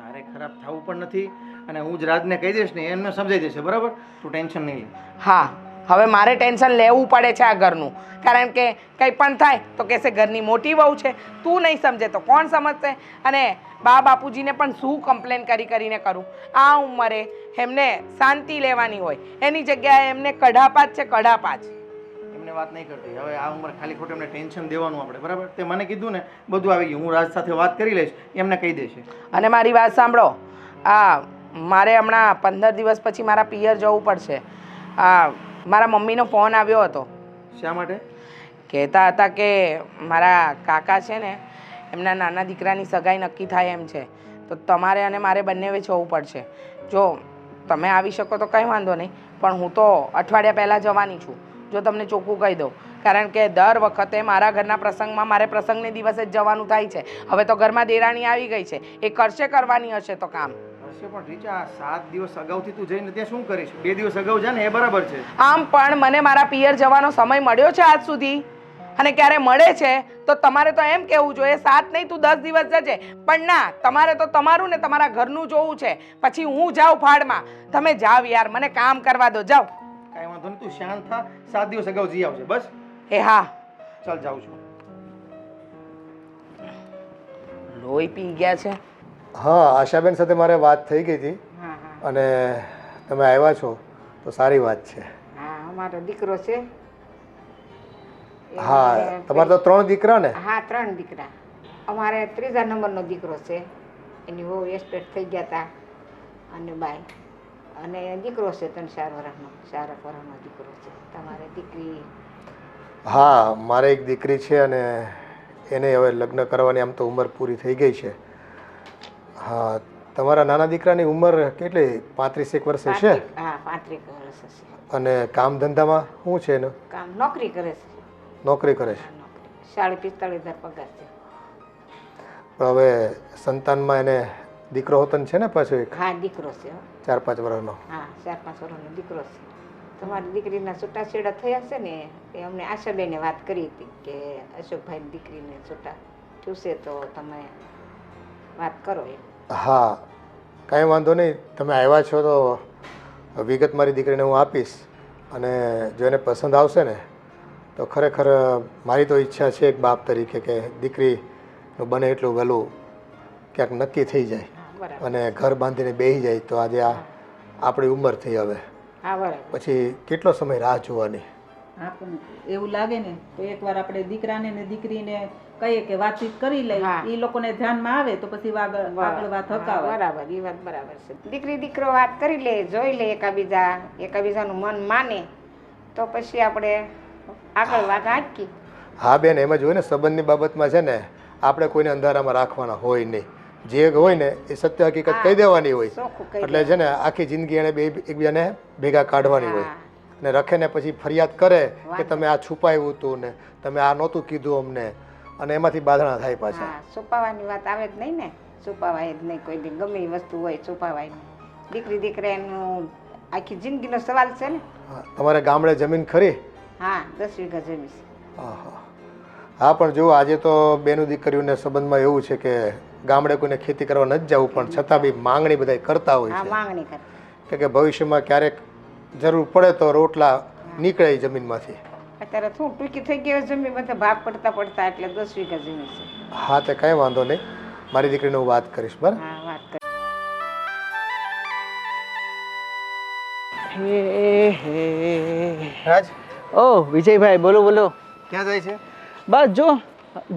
તારે ખરાબ થવું પણ નથી અને હું જ રાજને કહી દઈશ ને એમને સમજાઈ દેશે. બરાબર, તું ટેન્શન નહીં લે. હા, હવે મારે ટેન્શન લેવું પડે છે આ ઘરનું, કારણ કે કંઈ પણ થાય તો કહેશે ઘરની મોટી વહુ છે. તું નહીં સમજે તો કોણ સમજશે? અને બાપુજીને પણ શું કમ્પ્લેન કરીને કરું? આ ઉંમરે એમને શાંતિ લેવાની હોય, એની જગ્યાએ એમને કઢાપાત છે, કઢાપાત. એમને વાત નહીં કરતી હવે આ ઉંમર ખાલી ખોટું એમને ટેન્શન દેવાનું આપણે. બરાબર, તે મને કીધું ને બધું આવી ગયું. હું રાજ સાથે વાત કરી લઈશ, એમને કહી દેશે. અને મારી વાત સાંભળો, મારે હમણાં 15 દિવસ પછી મારા પિયર જવું પડશે. મારા મમ્મીનો ફોન આવ્યો હતો. શા માટે? કહેતા હતા કે મારા કાકા છે ને એમના નાના દીકરાની સગાઈ નક્કી થાય એમ છે, તો તમારે અને મારે બંને જવું પડશે. જો તમે આવી શકો તો કંઈ વાંધો નહીં, પણ હું તો અઠવાડિયા પહેલાં જવાની છું, જો તમને ચોખ્ખું કહી દઉં. કારણ કે દર વખતે મારા ઘરના પ્રસંગમાં મારે પ્રસંગને દિવસે જ જવાનું થાય છે. હવે તો ઘરમાં દેરાણી આવી ગઈ છે, એ કરવાની હશે તો કામ. પણ રીચા 7 દિવસ અગાઉથી તું જઈને ત્યાં શું કરીશ? 2 દિવસ અગાઉ જા ને એ બરાબર છે. આમ પણ મને મારા પિયર જવાનો સમય મળ્યો છે આજ સુધી, અને ક્યારે મળે છે તો તમારે તો એમ કહેવું જોઈએ 7 નહીં તું 10 દિવસ જજે. પણ ના, તમારે તો તમારું ને તમારા ઘરનું જોવું છે. પછી હું જાઉં ફાડમાં, તમે જાવ યાર, મને કામ કરવા દો, જાઓ. કાંઈ વાંધો નહીં, તું શાંત થા. 7 દિવસ અગાઉ જઈ આવજે બસ. એ હા, ચાલ જાઉં છું. લોહી પી ગયા છે. હા, આશાબેન સાથે મારે વાત થઈ ગઈ હતી અને તમે આવ્યા છો તો સારી વાત છે. હા, અમારો દીકરો છે. હા, તમારે તો 3 દીકરા ને? હા, 3 દીકરા. અમારે 3જા નંબરનો દીકરો છે, એની વહુ એક્સપેક્ટ થઈ ગયા હતા, અને બાઈ અને દીકરો છે 3-4 વર્ષનો, 4 વર્ષનો દીકરો છે. તમારે દીકરી? હા, મારે એક દીકરી છે અને એને હવે લગ્ન કરવાની આમ તો ઉંમર પૂરી થઈ ગઈ છે. હા, તમારા નાના દીકરાની ઉંમર કેટલી? 35 વર્ષ હશે? હા, 35 વર્ષ હશે. અને કામ ધંધામાં શું છે એનું કામ? નોકરી કરે છે. નોકરી કરે છે? 45,000 પગાર છે. પણ હવે સંતાનમાં એને દીકરો હોતન છે ને પાછો એક હા દીકરો છે હો. 4-5 વર્ષનો? હા 4-5 વર્ષનો દીકરો છે. તમારી દીકરીના છૂટાછેડા થયા છે ને એ અમને આશાબેને વાત કરી હતી કે અશોકભાઈની દીકરીને છૂટા થયું છે તો તમે વાત કરો એમ. હા, કાંઈ વાંધો નહીં. તમે આવ્યા છો તો વિગત મારી દીકરીને હું આપીશ, અને જો એને પસંદ આવશે ને તો ખરેખર મારી તો ઈચ્છા છે એક બાપ તરીકે કે દીકરીનું બને એટલું વહેલું ક્યાંક નક્કી થઈ જાય હા બરાબર. અને ઘર બાંધીને બેસી જાય. તો આજે આ આપણી ઉંમર થઈ હવે, હા બરાબર. પછી કેટલો સમય રાહ જોવાની? હા પણ એવું લાગે ને તો એકવાર આપણે દીકરાને ને દીકરીને કહીએ કે વાતચીત કરી લઈએ, હા. એ લોકોને ધ્યાનમાં આવે તો પછી આગળ વાત હા, હકાવે. બરાબર. એ વાત બરાબર છે. દીકરી દીકરો વાત કરી લે, જોઈ લે એકાબીજાનું મન માને તો પછી આપણે આગળ વાત આંકી. હા બેન, એમ જ હોય ને, સંબંધની બાબતમાં છે ને આપણે કોઈને અંધારામાં રાખવાના હોય નહીં. જે હોય ને એ સત્ય હકીકત કહી દેવાની હોય. ચોખ્ખું કહી એટલે છે ને આખી જિંદગી એને એકબીજાને ભેગા કાઢવાની હોય. હા. ને રખે ને પછી ફરિયાદ કરે કે તમે આ છુપાવ્યું હતું ને તમે આ નહોતું કીધું અમને, અને એમાંથી બાંધણા થાય પાછા. હા, છુપાવાની વાત આવે જ નહીં ને, છુપાવાય જ નહીં. કોઈ દી ગમે એ વસ્તુ હોય છુપાવાય નહીં. દીકરી દીકરા એનું આખી જિંદગીનો સવાલ છે ને. હા, તમારે ગામડે જમીન ખરી? હા 10 વીઘા જમીન છે. આહા. હા પણ જુઓ, આજે તો બેનું દીકરીઓને સંબંધમાં એવું છે કે ગામડે કોઈને ખેતી કરવા નથી જવું, પણ છતાં બી માંગણી બધા કરતા હોય હા છે માંગણી કરે. કે ભવિષ્યમાં ક્યારેક જરૂર પડે તો રોટલા નીકળે એ જમીનમાંથી. અત્યારે શું ટૂંકી થઈ ગઈ જમીન, બધા ભાગ પડતા પડતા એટલે 10 વીઘા જમીન છે. હા, તે કાંઈ વાંધો નહીં, મારી દીકરીને હું વાત કરીશ. બરાબર? હા વાત કરી. રાજ, ઓ વિજયભાઈ, બોલો બોલો. ક્યાં જાય છે? બસ જો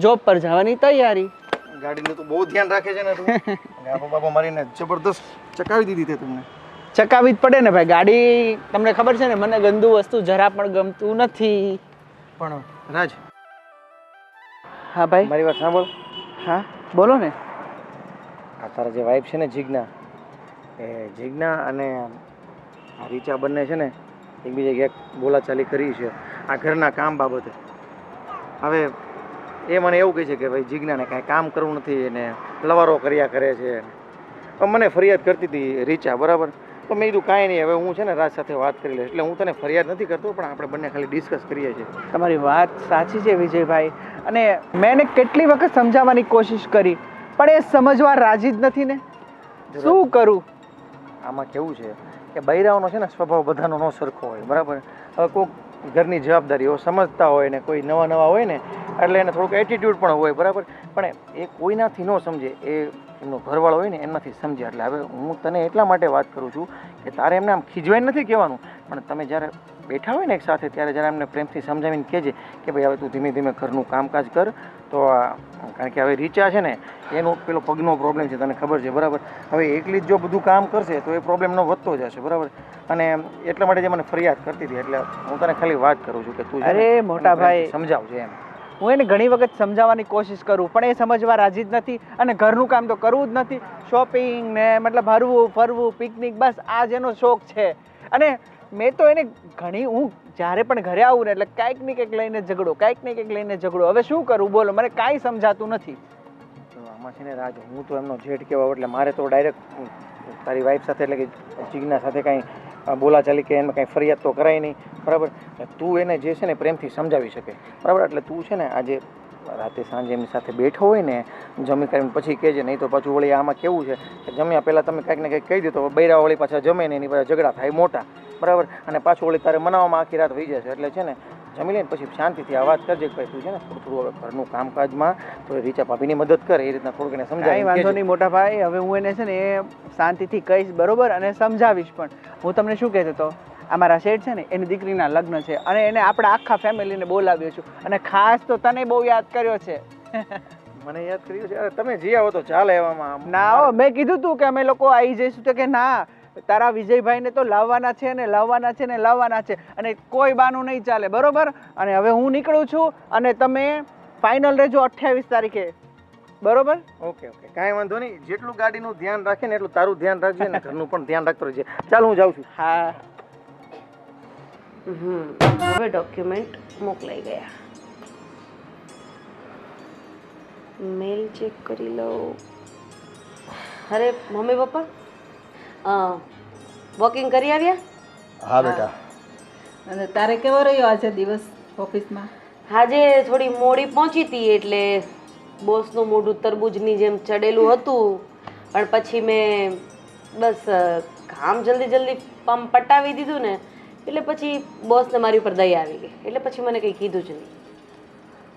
જોબ પર જવાની તૈયારી. ગાડીનું તો બહુ ધ્યાન રાખે છે ને તું. ગાબો બાબો મારીને જબરદસ્ત ચકાવી દીધી તે તમને. ચકાવી જ પડે ને ભાઈ, ગાડી તમને ખબર છે ને મને ગંદુ વસ્તુ જરા પણ ગમતું નથી. પણ રાજ, હા ભાઈ. મારી વાત સાંભળ. હા બોલો ને. આ તારા જે વાઈફ છે ને જીજ્ઞા, એ જીજ્ઞા અને આ રીચા બંને છે ને એકબીજા ક્યાંક બોલાચાલી કરી છે આ ઘરના કામ બાબતે. હવે એ મને એવું કહે છે કે ભાઈ જીજ્ઞાને કાંઈ કામ કરવું નથી અને લવારો કર્યા કરે છે. પણ મને ફરિયાદ કરતી હતી રીચા, બરાબર? તો મેં કીધું કાંઈ નહીં, હવે હું છે ને રાજ સાથે વાત કરી લઈશ. એટલે હું તને ફરિયાદ નથી કરતો, પણ આપણે બંને ખાલી ડિસ્કસ કરીએ છીએ. તમારી વાત સાચી છે વિજયભાઈ, અને મેં એને કેટલી વખત સમજાવવાની કોશિશ કરી પણ એ સમજવા રાજી જ નથી ને. શું કરું? આમાં કેવું છે કે બૈરાઓનો છે ને સ્વભાવ બધાનો ન સરખો હોય, બરાબર? હવે કોઈક ઘરની જવાબદારીઓ સમજતા હોય ને કોઈ નવા હોય ને એટલે એને થોડુંક એટીટ્યૂડ પણ હોય, બરાબર? પણ એ કોઈનાથી ન સમજે, એ એમનો ઘરવાળો હોય ને એમનાથી સમજે. એટલે હવે હું તને એટલા માટે વાત કરું છું કે તારે એમને આમ ખીજવાઈને નથી કહેવાનું, પણ તમે જ્યારે બેઠા હોય ને એક સાથે ત્યારે જ્યારે એમને પ્રેમથી સમજાવીને કહેજે કે ભાઈ હવે તું ધીમે ધીમે ઘરનું કામકાજ કર. તો કારણ કે હવે રીચા છે ને એનો પેલો પગનો પ્રોબ્લેમ છે, તને ખબર છે, બરાબર? હવે એકલી જ જો બધું કામ કરશે તો એ પ્રોબ્લેમ ન વધતો જશે, બરાબર? અને એટલા માટે જે મને ફરિયાદ કરતી હતી, એટલે હું તને ખાલી વાત કરું છું કે તું અરે મોટા ભાઈ, સમજાવજે એમ. હું એને ઘણી વખત સમજાવવાની કોશિશ કરું પણ એ સમજવા રાજી જ નથી, અને ઘરનું કામ તો કરવું જ નથી. શોપિંગ ને મતલબ હરવું ફરવું પિકનિક, બસ આ જ એનો શોખ છે. અને મેં તો એને હું જ્યારે પણ ઘરે આવું ને એટલે કાંઈક ને કંઈક લઈને ઝઘડો, કાંઈક ને કંઈક લઈને ઝઘડો. હવે શું કરું બોલો, મને કાંઈ સમજાતું નથી. આમાં છે ને રાજ, હું તો એમનો જેઠ કહેવાય એટલે મારે તો ડાયરેક્ટ તારી વાઈફ સાથે એટલે કે જીજ્ઞા સાથે કાંઈ બોલાચાલી કે એમાં કાંઈ ફરિયાદ તો કરાય નહીં, બરાબર? તું એને જે છે ને પ્રેમથી સમજાવી શકે, બરાબર? એટલે તું છે ને આજે રાતે સાંજે એમની સાથે બેઠો હોય ને જમી કરીને પછી કહેજે, નહીં તો પાછું વળી આમાં કેવું છે કે જમ્યા પહેલાં તમે કાંઈક ને કંઈક કહી દો તો બૈરા વળી પાછા જમે ને એની પાછા ઝઘડા થાય મોટા, બરાબર? અને પાછું વળી તારે મનાવવામાં આખી રાત વહી જશે. એટલે છે ને જમી લઈને પછી શાંતિથી આ વાત કરજે કે ભાઈ તું છે ને થોડું હવે ઘરનું કામકાજમાં તો રીચા ભાભીની મદદ કર, એ રીતના થોડુંક એને કાંઈ સમજાવી. વાંધો નહીં મોટા ભાઈ, હવે હું એને છે ને એ શાંતિથી કહીશ, બરોબર, અને સમજાવીશ. પણ હું તમને શું કહેતો હતો, અમારા શેઠ છે ને એની દીકરીના લગ્ન છે અને એને આપણે આખા ફેમિલીને બોલાવ્યો છું, અને ખાસ તો તને બહુ યાદ કર્યો છે. મને યાદ કર્યું છે? અરે તમે જઈ આવો તો ચાલે એવામાં. ના મેં કીધું તું કે અમે લોકો આવી જઈશું, તો કે ના તારા વિજયભાઈને તો લાવવાના છે ને લાવવાના છે ને લાવવાના છે, અને કોઈ બાનું નહીં ચાલે, બરોબર? અને હવે હું નીકળું છું અને તમે ફાઇનલ રહેજો 28 તારીખે, બરોબર? ઓકે ઓકે, કાંઈ વાંધો નહીં. જેટલું ગાડીનું ધ્યાન રાખે ને એટલું તારું ધ્યાન રાખજે ને ઘરનું પણ ધ્યાન રાખતો રહેજે. ચાલ હું જાઉં છું. હા. હવે ડોક્યુમેન્ટ મોકલાઈ ગયા. મેલ ચેક કરી લઉં. અરે મમ્મી પપ્પા વોકિંગ કરી આવ્યા? હા બેટા. અને તારે કેવો રહ્યો આજે દિવસ ઓફિસમાં? આજે થોડી મોડી પહોંચી હતી એટલે બોસનું મોઢું તરબૂચની જેમ ચડેલું હતું, પણ પછી મેં બસ કામ જલ્દી પટાવી દીધું ને, એટલે પછી બોસને મારી ઉપર દયા આવી ગઈ, એટલે પછી મને કંઈ કીધું જ નહીં.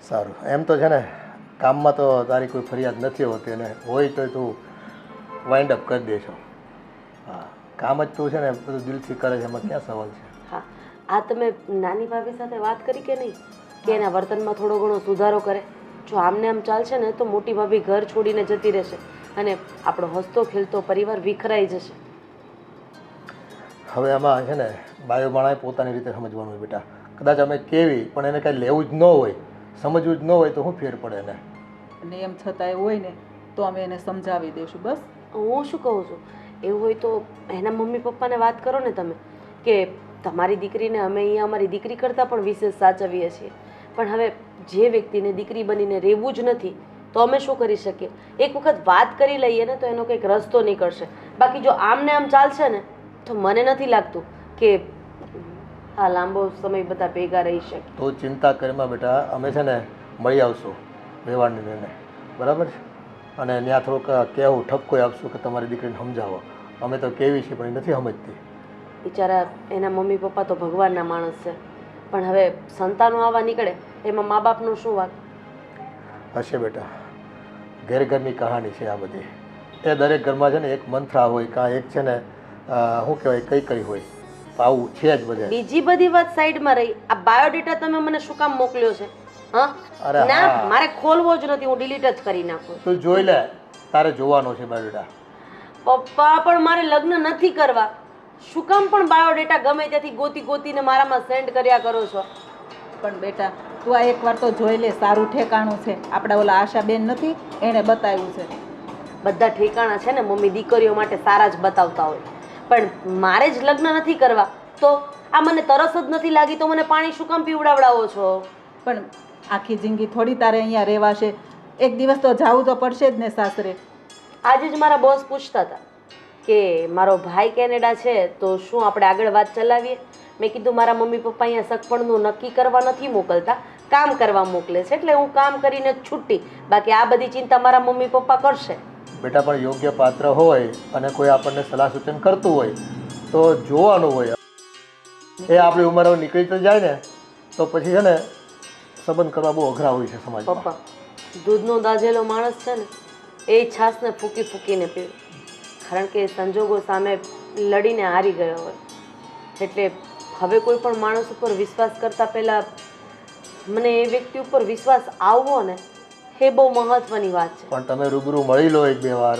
સારું. એમ તો છે ને કામમાં તો તારી કોઈ ફરિયાદ નથી હોતી, અને હોય તો તું વાઇન્ડ અપ કરી દેશો. હા, કામ જ તું છે ને બધું દિલથી કરે છે, એમાં ક્યાં સવાલ છે? હા, આ તમે નાની ભાભી સાથે વાત કરી કે નહીં કે એના વર્તનમાં થોડો ઘણો સુધારો કરે? જો આમને આમ ચાલશે ને તો મોટી ભાભી ઘર છોડીને જતી રહેશે અને આપણો હસતો ખેલતો પરિવાર વિખરાઈ જશે. હવે આમાં છે ને બાયો માણાએ પોતાની રીતે સમજવાનું હોય બેટા. કદાચ અમે કેવી પણ એને કાંઈ લેવું જ ન હોય, સમજવું જ ન હોય તો શું ફેર પડે એને? અને એમ છતાં એવું હોય ને તો અમે એને સમજાવી દઈશું. બસ હું શું કહું છું, એવું હોય તો એના મમ્મી પપ્પાને વાત કરો ને તમે કે તમારી દીકરીને અમે અહીંયા અમારી દીકરી કરતાં પણ વિશેષ સાચવીએ છીએ, પણ હવે જે વ્યક્તિને દીકરી બનીને રહેવું જ નથી તો અમે શું કરી શકીએ? એક વખત વાત કરી લઈએ ને તો એનો કંઈક રસ્તો નીકળશે. બાકી જો આમને આમ ચાલશે ને તો મને નથી લાગતું કે હા લાંબો સમય બધા ભેગા રહી શકે. તો ચિંતા કરીમાં બેટા, અમે છે ને મળી આવશું વેવાણની બેને, બરાબર છે? અને ત્યાં થોડુંક કહેવું ઠપકો આપશું કે તમારી દીકરીને સમજાવો. અમે તો કેવી છીએ પણ એ નથી સમજતી. બિચારા એના મમ્મી પપ્પા તો ભગવાનના માણસ છે, પણ હવે સંતાનો આવવા નીકળે એમાં મા બાપનો શું વાંક? હશે બેટા, ઘેર ઘરની કહાની છે આ બધી. એ દરેક ઘરમાં છે ને એક મંત્રા હોય, કાં એક છે ને શું કહેવાય કઈ હોય, તો આવું છે જ બધે. બીજી બધી વાત સાઈડમાં રહી, આ બાયોડેટા તમે મને શું કામ મોકલ્યો છે? હા અરે ના, હા. મારે ખોલવો જ નથી, હું ડિલીટ જ કરી નાખું. તું જોઈ લે, તારે જોવાનો છે બાયોડેટા. પપ્પા પણ મારે લગ્ન નથી કરવા, શું કામ પણ બાયોડેટા ગમે ત્યાંથી ગોતીને મારામાં સેન્ડ કર્યા કરો છો? પણ બેટા તું આ એકવાર તો જોઈ લે, સારું ઠેકાણું છે. આપણા ઓલા આશાબેન નથી એણે બતાવ્યું છે. બધા ઠેકાણા છે ને મમ્મી દીકરીઓ માટે સારા જ બતાવતા હોય, પણ મારે જ લગ્ન નથી કરવા તો આ મને તરસ જ નથી લાગી તો મને પાણી શું કામ પીવડાવડાવો છો? પણ આખી જિંદગી થોડી તારે અહીંયા રહેવાશે, એક દિવસ તો જાવું તો પડશે જ ને સાસરે. આજે જ મારા બોસ પૂછતા હતા કે મારો ભાઈ કેનેડા છે તો શું આપણે આગળ વાત ચલાવીએ? મેં કીધું મારા મમ્મી પપ્પા અહીંયા સગપણનું નક્કી કરવા નથી મોકલતા, કામ કરવા મોકલે છે, એટલે હું કામ કરીને જ છૂટી, બાકી આ બધી ચિંતા મારા મમ્મી પપ્પા કરશે. બેટા પણ યોગ્ય પાત્ર હોય અને કોઈ આપણને સલાહ સૂચન કરતું હોય તો જોવાનું હોય. એ આપણી ઉંમર નીકળી તો જાય ને તો પછી છે ને સંબંધ કરવા બહુ અઘરા હોય છે સમાજમાં. પપ્પા દૂધનો દાઝેલો માણસ છે ને એ છાશને ફૂંકીને પીવે, કારણ કે સંજોગો સામે લડીને હારી ગયો હોય. એટલે હવે કોઈ પણ માણસ ઉપર વિશ્વાસ કરતાં પહેલાં મને એ વ્યક્તિ ઉપર વિશ્વાસ આવવો ને એ બહુ મહત્વની વાત છે. પણ તમે રૂબરૂ મળી લો એક બે વાર,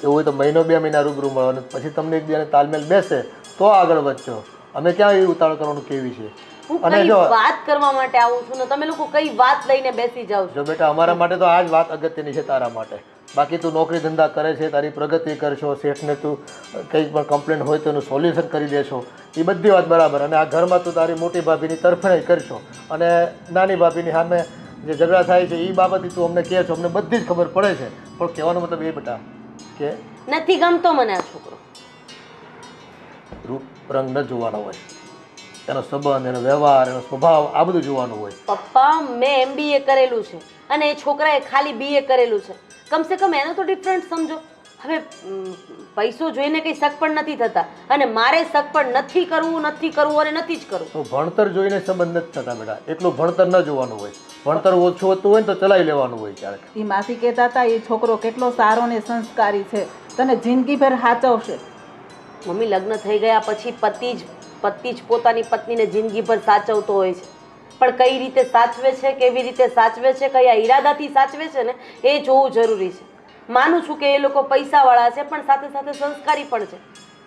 એવું હોય તો મહિનો બે મહિના રૂબરૂ મળો અને પછી તમને એકબીજાને તાલમેલ બેસે તો આગળ વધશો. અમે ક્યાં એવી ઉતાવળ કરવાનું કેવી છે? હું અને કઈ જો વાત કરવા માટે આવું છું ને તમે લોકો કઈ વાત લઈને બેસી જાવ છો? જો બેટા અમારા માટે તો આ જ વાત અગત્યની છે તારા માટે. બાકી તું નોકરી ધંધા કરે છે, તારી પ્રગતિ કરશો, શેઠને તું કંઈ પણ કમ્પ્લેન હોય તો એનું સોલ્યુશન કરી દેશો, એ બધી વાત બરાબર. અને આ ઘરમાં તું તારી મોટી ભાભીની તરફેણાઈ કરશો અને નાની ભાભીની સામે જે ઝઘડા થાય છે એ બાબતે તું અમને કહે છો, અમને બધી જ ખબર પડે છે. પણ કહેવાનો મતલબ એ બેટા કે નથી ગમતો મને આ છોકરો. રૂપ રંગ ન જોવાનો હોય, એનો સંબંધ, એનો વ્યવહાર, એનો સ્વભાવ આ બધું જોવાનું હોય. પપ્પા મેં MBA કરેલું છે અને એ છોકરાએ ખાલી BA કરેલું છે, કમસે કમ એનો તો ડિફરન્ટ સમજો. હવે પૈસો જોઈને કંઈ સગપણ નથી થતા અને મારે સગપણ નથી કરવું અને નથી જ કરવું. તો ભણતર જોઈને સંબંધ નથી થતા બેટા, એટલું ભણતર ન જોવાનું હોય. ભણતર ઓછું હોતું હોય ને તો ચલાવી લેવાનું હોય ક્યારેક. એ માસી કહેતા હતા એ છોકરો કેટલો સારો ને સંસ્કારી છે, તને જિંદગીભર સાચવશે. મમ્મી લગ્ન થઈ ગયા પછી પતિ જ પોતાની પત્નીને જિંદગીભર સાચવતો હોય છે, પણ કઈ રીતે સાચવે છે, કેવી રીતે સાચવે છે, કયા ઈરાદાથી સાચવે છે ને એ જોવું જરૂરી છે. માનું છું કે એ લોકો પૈસાવાળા છે પણ સાથે સાથે સંસ્કારી પણ છે.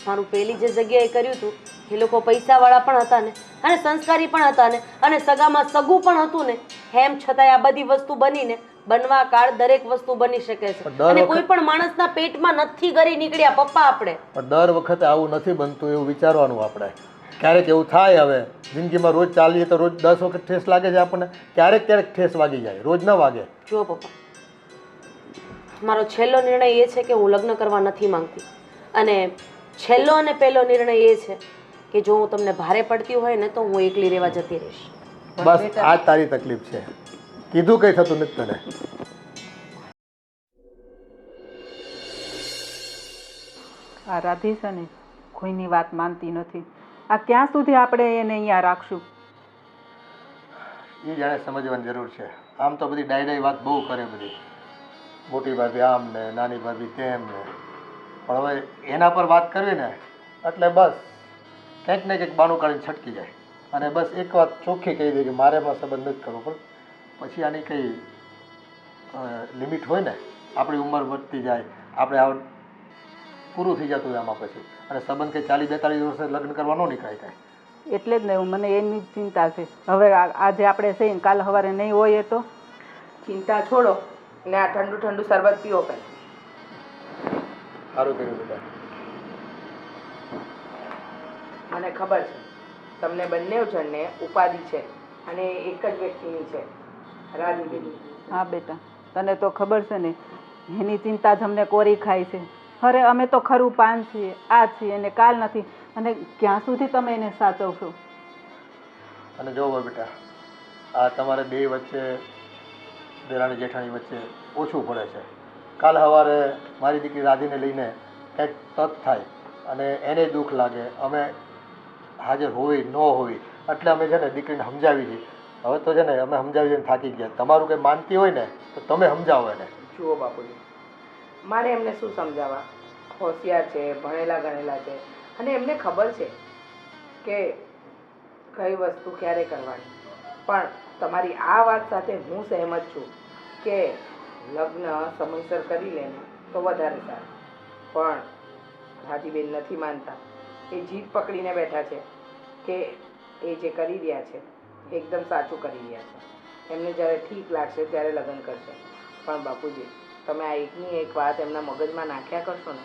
મારું પહેલી જે જગ્યાએ કર્યું હતું એ લોકો પૈસાવાળા પણ હતા ને અને સંસ્કારી પણ હતા ને અને સગામાં સગું પણ હતું ને, એમ છતાંય આ બધી વસ્તુ બનવા કાળ દરેક વસ્તુ બની શકે છે અને કોઈ પણ માણસના પેટમાં નથી ગરી નીકળ્યા પપ્પા આપણે. પણ દર વખતે આવું નથી બનતું એવું વિચારવાનું આપણે. ક્યારેક એવું થાય, હવે જિંદગીમાં રોજ ચાલીએ તો રોજ 10 વખત ઠેસ લાગે છે આપણને, ક્યારેક ઠેસ વાગી જાય, રોજ ન વાગે. જુઓ પપ્પા, મારો છેલ્લો નિર્ણય એ છે કે હું લગ્ન કરવા નથી માંગતી. અને છેલ્લો અને પહેલો નિર્ણય એ છે કે જો હું તમને ભારે પડતી હોય ને તો હું એકલી રહેવા જતી રહીશ. બસ આ જ તારી તકલીફ છે. કીધું કંઈ થતું નથી તને. આ રાધી છે ને કોઈની વાત માનતી નથી. આ ક્યાં સુધી આપણે એને અહીંયા રાખશું? એ જાણે સમજવાની જરૂર છે. આમ તો બધી ડાયડાઈ વાત બહુ કરે બધી, મોટી ભાભી આમ ને નાની ભાભી તેમ ને, પણ હવે એના પર વાત કરવી ને એટલે બસ કંઈક ને કંઈક બાનું કાઢીને છટકી જાય. અને બસ એક વાત ચોખ્ખી કહી દે કે મારે એમાં સંબંધ નથી કરવો. પણ પછી આની કંઈ લિમિટ હોય ને, આપણી ઉંમર વધતી જાય, આપણે આ પૂરું થઈ જતું હોય આમાં પછી, અને સંબંધ કંઈ 40-42 વર્ષે લગ્ન કરવા ન નીકળાય કાંઈ. એટલે જ ને મને એની જ ચિંતા છે. હવે આજે આપણે છે ને કાલ સવારે નહીં હોય તો ચિંતા છોડો ને આ ઠંડુ ઠંડુ શરબત પીઓ પહેલા. સારું કર્યું બેટા. મને ખબર છે તમને બંને જણને ઉપાધિ છે અને એક જ વ્યક્તિની છે, રાધીબેન. હા બેટા, તને તો ખબર છે ને એની ચિંતા જ અમને કોરી ખાય છે. અરે અમે તો ખરું પાન છીએ, આ છીએ અને કાલ નથી, અને ક્યાં સુધી તમે એને સાચવશો? અને જો બેટા, આ તમારે બે વચ્ચે, દેરાણી જેઠાણી વચ્ચે ઓછું પડે છે. કાલ સવારે મારી દીકરી રાધીને લઈને કંઈક તત થાય અને એને દુઃખ લાગે, અમે હાજર હોવી ન હોવી, એટલે અમે છે ને દીકરીને સમજાવી છીએ. હવે તો છે ને અમે સમજાવીને થાકી ગયા. તમારું કંઈ માનતી હોય ને તો તમે સમજાવો એને. જુઓ બાપુજી, મારે એમને શું સમજાવવા? હોશિયાર છે, ભણેલા ગણેલા છે, અને એમને ખબર છે કે કઈ વસ્તુ ક્યારે કરવાની. પણ તમારી આ વાત સાથે હું સહેમત છું કે લગ્ન સમયસર કરી લે ને તો વધારે સારું. પણ રાધીબેન નથી માનતા. એ જીદ પકડીને બેઠા છે કે એ જે કરી રહ્યા છે એકદમ સાચું કરી રહ્યા છે. એમને જ્યારે ઠીક લાગશે ત્યારે લગ્ન કરશે. પણ બાપુજી, તમે આ એકની એક વાત એમના મગજમાં નાખ્યા કરશો ને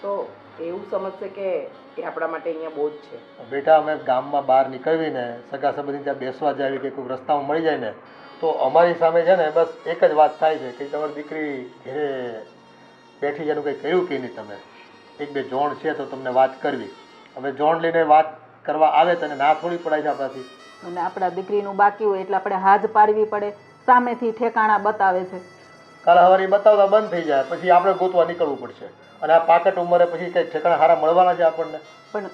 તો એવું સમજશે કે એ આપણા માટે અહીંયા બોજ છે. બેટા, અમે ગામમાં બહાર નીકળવીને સગા સંબંધી ત્યાં બેસવા જાય કે કોઈ રસ્તામાં મળી જાય ને તો અમારી સામે છે ને બસ એક જ વાત થાય છે કે તમારી દીકરી ઘરે બેઠી જેનું કંઈ કર્યું કે નહીં. તમે એક બે જોણ છે તો તમને વાત કરવી. હવે જોણ લઈને વાત કરવા આવે તને ના થોડી પડાય છે આપણાથી. અને આપણા દીકરીનું બાકી હોય એટલે આપણે હાજ પાડવી પડે. સામેથી ઠેકાણા બતાવે છે, કાલ સવારે બતાવતા બંધ થઈ જાય, પછી આપણે ગોતવા નીકળવું પડશે. અને આ પાકટ ઉંમરે પછી કંઈક ઠેકાણા સારા મળવાના છે આપણને. પણ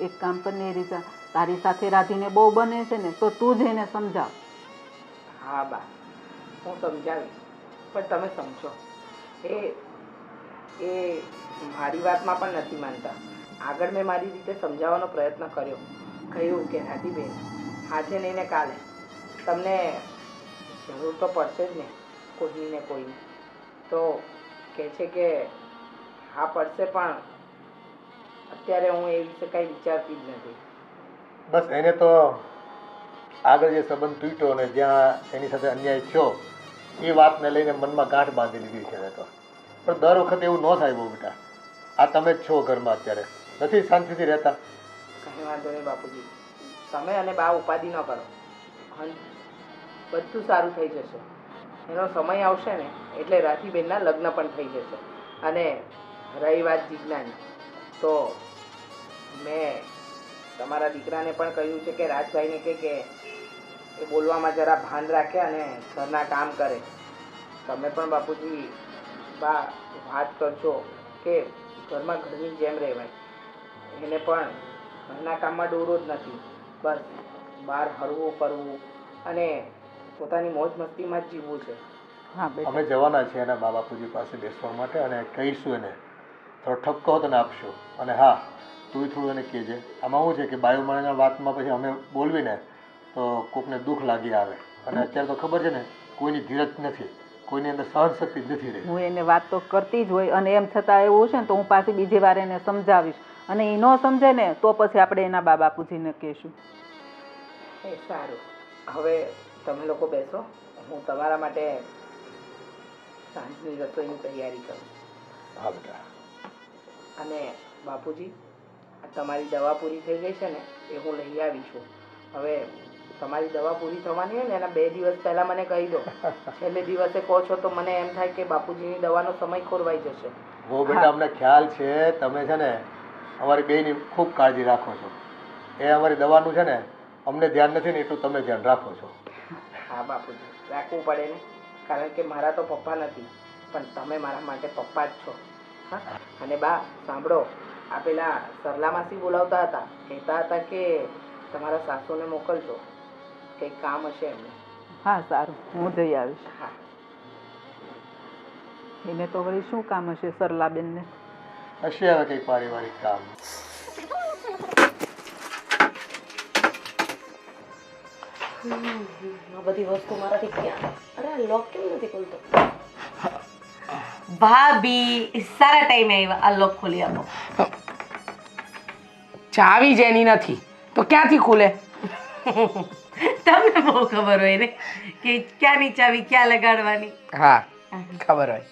એક કામ કરીને રીઝા, તારી સાથે રાધીને બહુ બને છે ને તો તું જ એને સમજાવ. હા બા, હું સમજાવીશ, પણ તમે સમજો એ મારી વાતમાં પણ નથી માનતા. આગળ મેં મારી રીતે સમજાવવાનો પ્રયત્ન કર્યો. કહ્યું કે રાધીબેન, આજે નહીં ને કાલે તમને જરૂર તો પડશે જ ને કોઈની ને કોઈની. તો કહે છે કે હા પડશે, પણ અત્યારે હું એ વિશે કંઈ વિચારતી જ નથી. બસ એને તો આગળ જે સંબંધ તૂટ્યો ને જ્યાં એની સાથે અન્યાય થયો એ વાતને લઈને મનમાં ગાંઠ બાંધી લીધી છે. તો પણ દર વખતે એવું ન થાય બહુ બેટા. આ તમે જ છો ઘરમાં, અત્યારે નથી શાંતિથી રહેતા. કંઈ વાંધો નહીં બાપુજી, તમે અને બા ઉપાધિ ન કરો. બધું સારું થઈ જશે. એનો સમય આવશે ને એટલે રાધીબેનના લગ્ન પણ થઈ જશે. અને રહી વાત જીજ્ઞાની, તો મેં તમારા દીકરાને પણ કહ્યું છે કે રાજભાઈને કે એ બોલવામાં જરા ભાન રાખે અને ઘરના કામ કરે. તમે પણ બાપુજી બા વાત કરજો કે ઘરમાં ઘરની જેમ રહેવાય. એને પણ ઘરના કામમાં ડોરો જ નથી, બસ બહાર હરવું ફરવું અને પોતાની મોજ મસ્તીમાં જ જીવવું છે. હા બેટા, અમે જવાના છીએ એના બા બાપુજી પાસે બેસવા માટે, અને કહીશું એને થોડો ઠપકો તને આપશું. અને હા, તું થોડું એને કહેજે. આમાં શું છે કે બાયુ માણસના વાતમાં પછી અમે બોલવીને તો કોકને દુઃખ લાગી આવે. અને અત્યારે તો ખબર છે ને કોઈની ધીરજ નથી, કોઈની અંદર સહનશક્તિ જ નથી રહી. હું એને વાત તો કરતી જ હોય, અને એમ છતાં એવું છે ને તો હું પાછી બીજી વાર એને સમજાવીશ. અને એ ન સમજે ને તો પછી આપણે એના બા બાપુજીને કહીશું. એ સારું, હવે તમે લોકો બેસો, હું તમારા માટે સાંજની રસોઈની તૈયારી કરું. હા બેટા. અને બાપુજી, તમારી દવા પૂરી થઈ ગઈ છે ને એ હું લઈ આવી છું. હવે તમારી દવા પૂરી થવાની હોય ને એના 2 દિવસ પહેલા મને કહી દો. છેલ્લે દિવસે કહો છો તો મને એમ થાય કે બાપુજીની દવાનો સમય ખોરવાઈ જશે. હો બેટા, અમને ખ્યાલ છે તમે છે ને અમારી બેયની ખૂબ કાળજી રાખો છો. એ અમારી દવાનું છે ને અમને ધ્યાન નથી ને એટલું તમે ધ્યાન રાખો છો. હા બાપુજી, રાખવું પડે ને, કારણ કે મારા તો પપ્પા નથી પણ તમે મારા માટે પપ્પા જ છો. હા, અને બા સાંભળો, આ પેલા સરલા માસી બોલાવતા હતા, કહેતા હતા કે તમારા સાસુને મોકલજો, કંઈક કામ હશે એમને. હા સારું, હું જઈ આવીશ. હા. એને તો વળી શું કામ હશે સરલાબેનને? હશે હવે કંઈક પારિવારિક કામ. આ બધી વસ્તુ મારાથી ક્યાં? અરે આ લોક કેમ નથી ખુલતો? ભાભી સારા ટાઈમે આવ્યા, આ લોક ખોલી આપો. ચાવી જ એની નથી તો ક્યાંથી ખુલે? તમને બહુ ખબર હોય ને કે ક્યાંની ચાવી ક્યાં લગાડવાની. હા, ખબર હોય.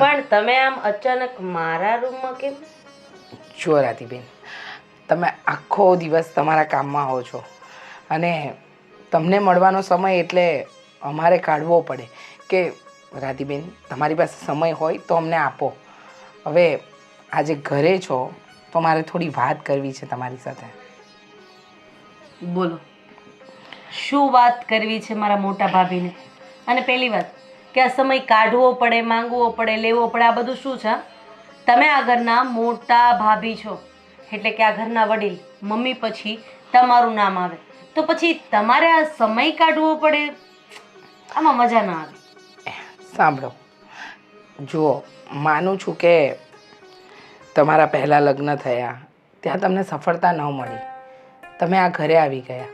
પણ તમે આમ અચાનક મારા રૂમમાં કેમ? જો રાધીબેન, તમે આખો દિવસ તમારા કામમાં હો છો અને તમને મળવાનો સમય એટલે અમારે કાઢવો પડે કે રાધીબેન તમારી પાસે સમય હોય તો અમને આપો. હવે આજે ઘરે છો તો મારે થોડી વાત કરવી છે તમારી સાથે. બોલો, શું વાત કરવી છે મારા મોટા ભાભીને? અને પહેલી વાત કે આ સમય કાઢવો પડે, માંગવો પડે, લેવો પડે, આ બધું શું છે? તમે આ ઘરના મોટા ભાભી છો એટલે કે આ ઘરના વડીલ, મમ્મી પછી તમારું નામ આવે તો પછી તમારે આ સમય કાઢવો પડે, આમાં મજા ના આવે. સાંભળો, જુઓ, માનું છું કે તમારા પહેલાં લગ્ન થયા ત્યાં તમને સફળતા ન મળી, તમે આ ઘરે આવી ગયા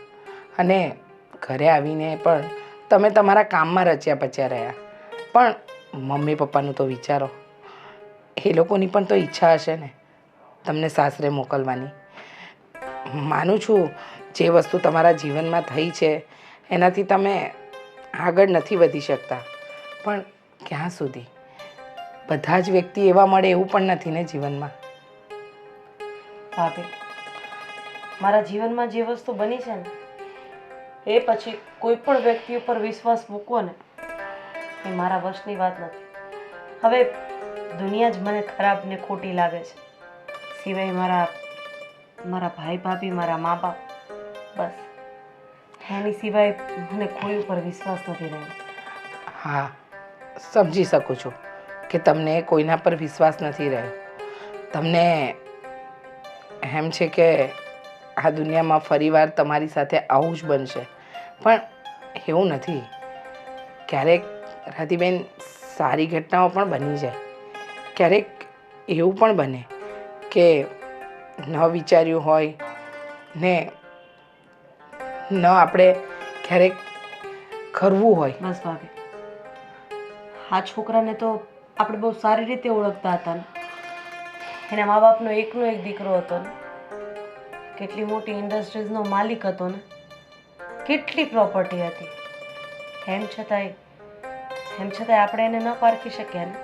અને ઘરે આવીને પણ તમે તમારા કામમાં રચ્યા પચ્યા રહ્યા. પણ મમ્મી પપ્પાનું તો વિચારો, એ લોકોની પણ તો ઈચ્છા હશે ને તમને સાસરે મોકલવાની. માનું છું જે વસ્તુ તમારા જીવનમાં થઈ છે એનાથી તમે આગળ નથી વધી શકતા, પણ ક્યાં સુધી? બધા જ વ્યક્તિ એવા મળે એવું પણ નથી ને જીવનમાં. ભાભી, મારા જીવનમાં જે વસ્તુ બની છે ને એ પછી કોઈ પણ વ્યક્તિ ઉપર વિશ્વાસ મૂકવો ને એ મારા વશની વાત નથી. હવે દુનિયા જ મને ખરાબ ને ખોટી લાગે છે, સિવાય મારા ભાઈ ભાભી, મારા મા બાપ, બસ એની સિવાય મને કોઈ ઉપર વિશ્વાસ નથી રહ્યો. હા, સમજી શકું છું કે તમને કોઈના પર વિશ્વાસ નથી રહ્યો. તમને એમ છે કે આ દુનિયામાં ફરીવાર તમારી સાથે આવું જ બનશે, પણ એવું નથી. ક્યારેક રાધીબેન સારી ઘટનાઓ પણ બની જાય, ક્યારેક એવું પણ બને કે ન વિચાર્યું હોય ને ન આપણે ક્યારેક કરવું હોય. બસ ભાભી, આ છોકરાને તો આપણે બહુ સારી રીતે ઓળખતા હતા ને, એના મા બાપનો એકનો એક દીકરો હતો ને, કેટલી મોટી ઇન્ડસ્ટ્રીઝનો માલિક હતો ને, કેટલી પ્રોપર્ટી હતી. એમ છતાંય આપણે એને ન પારખી શક્યા ને.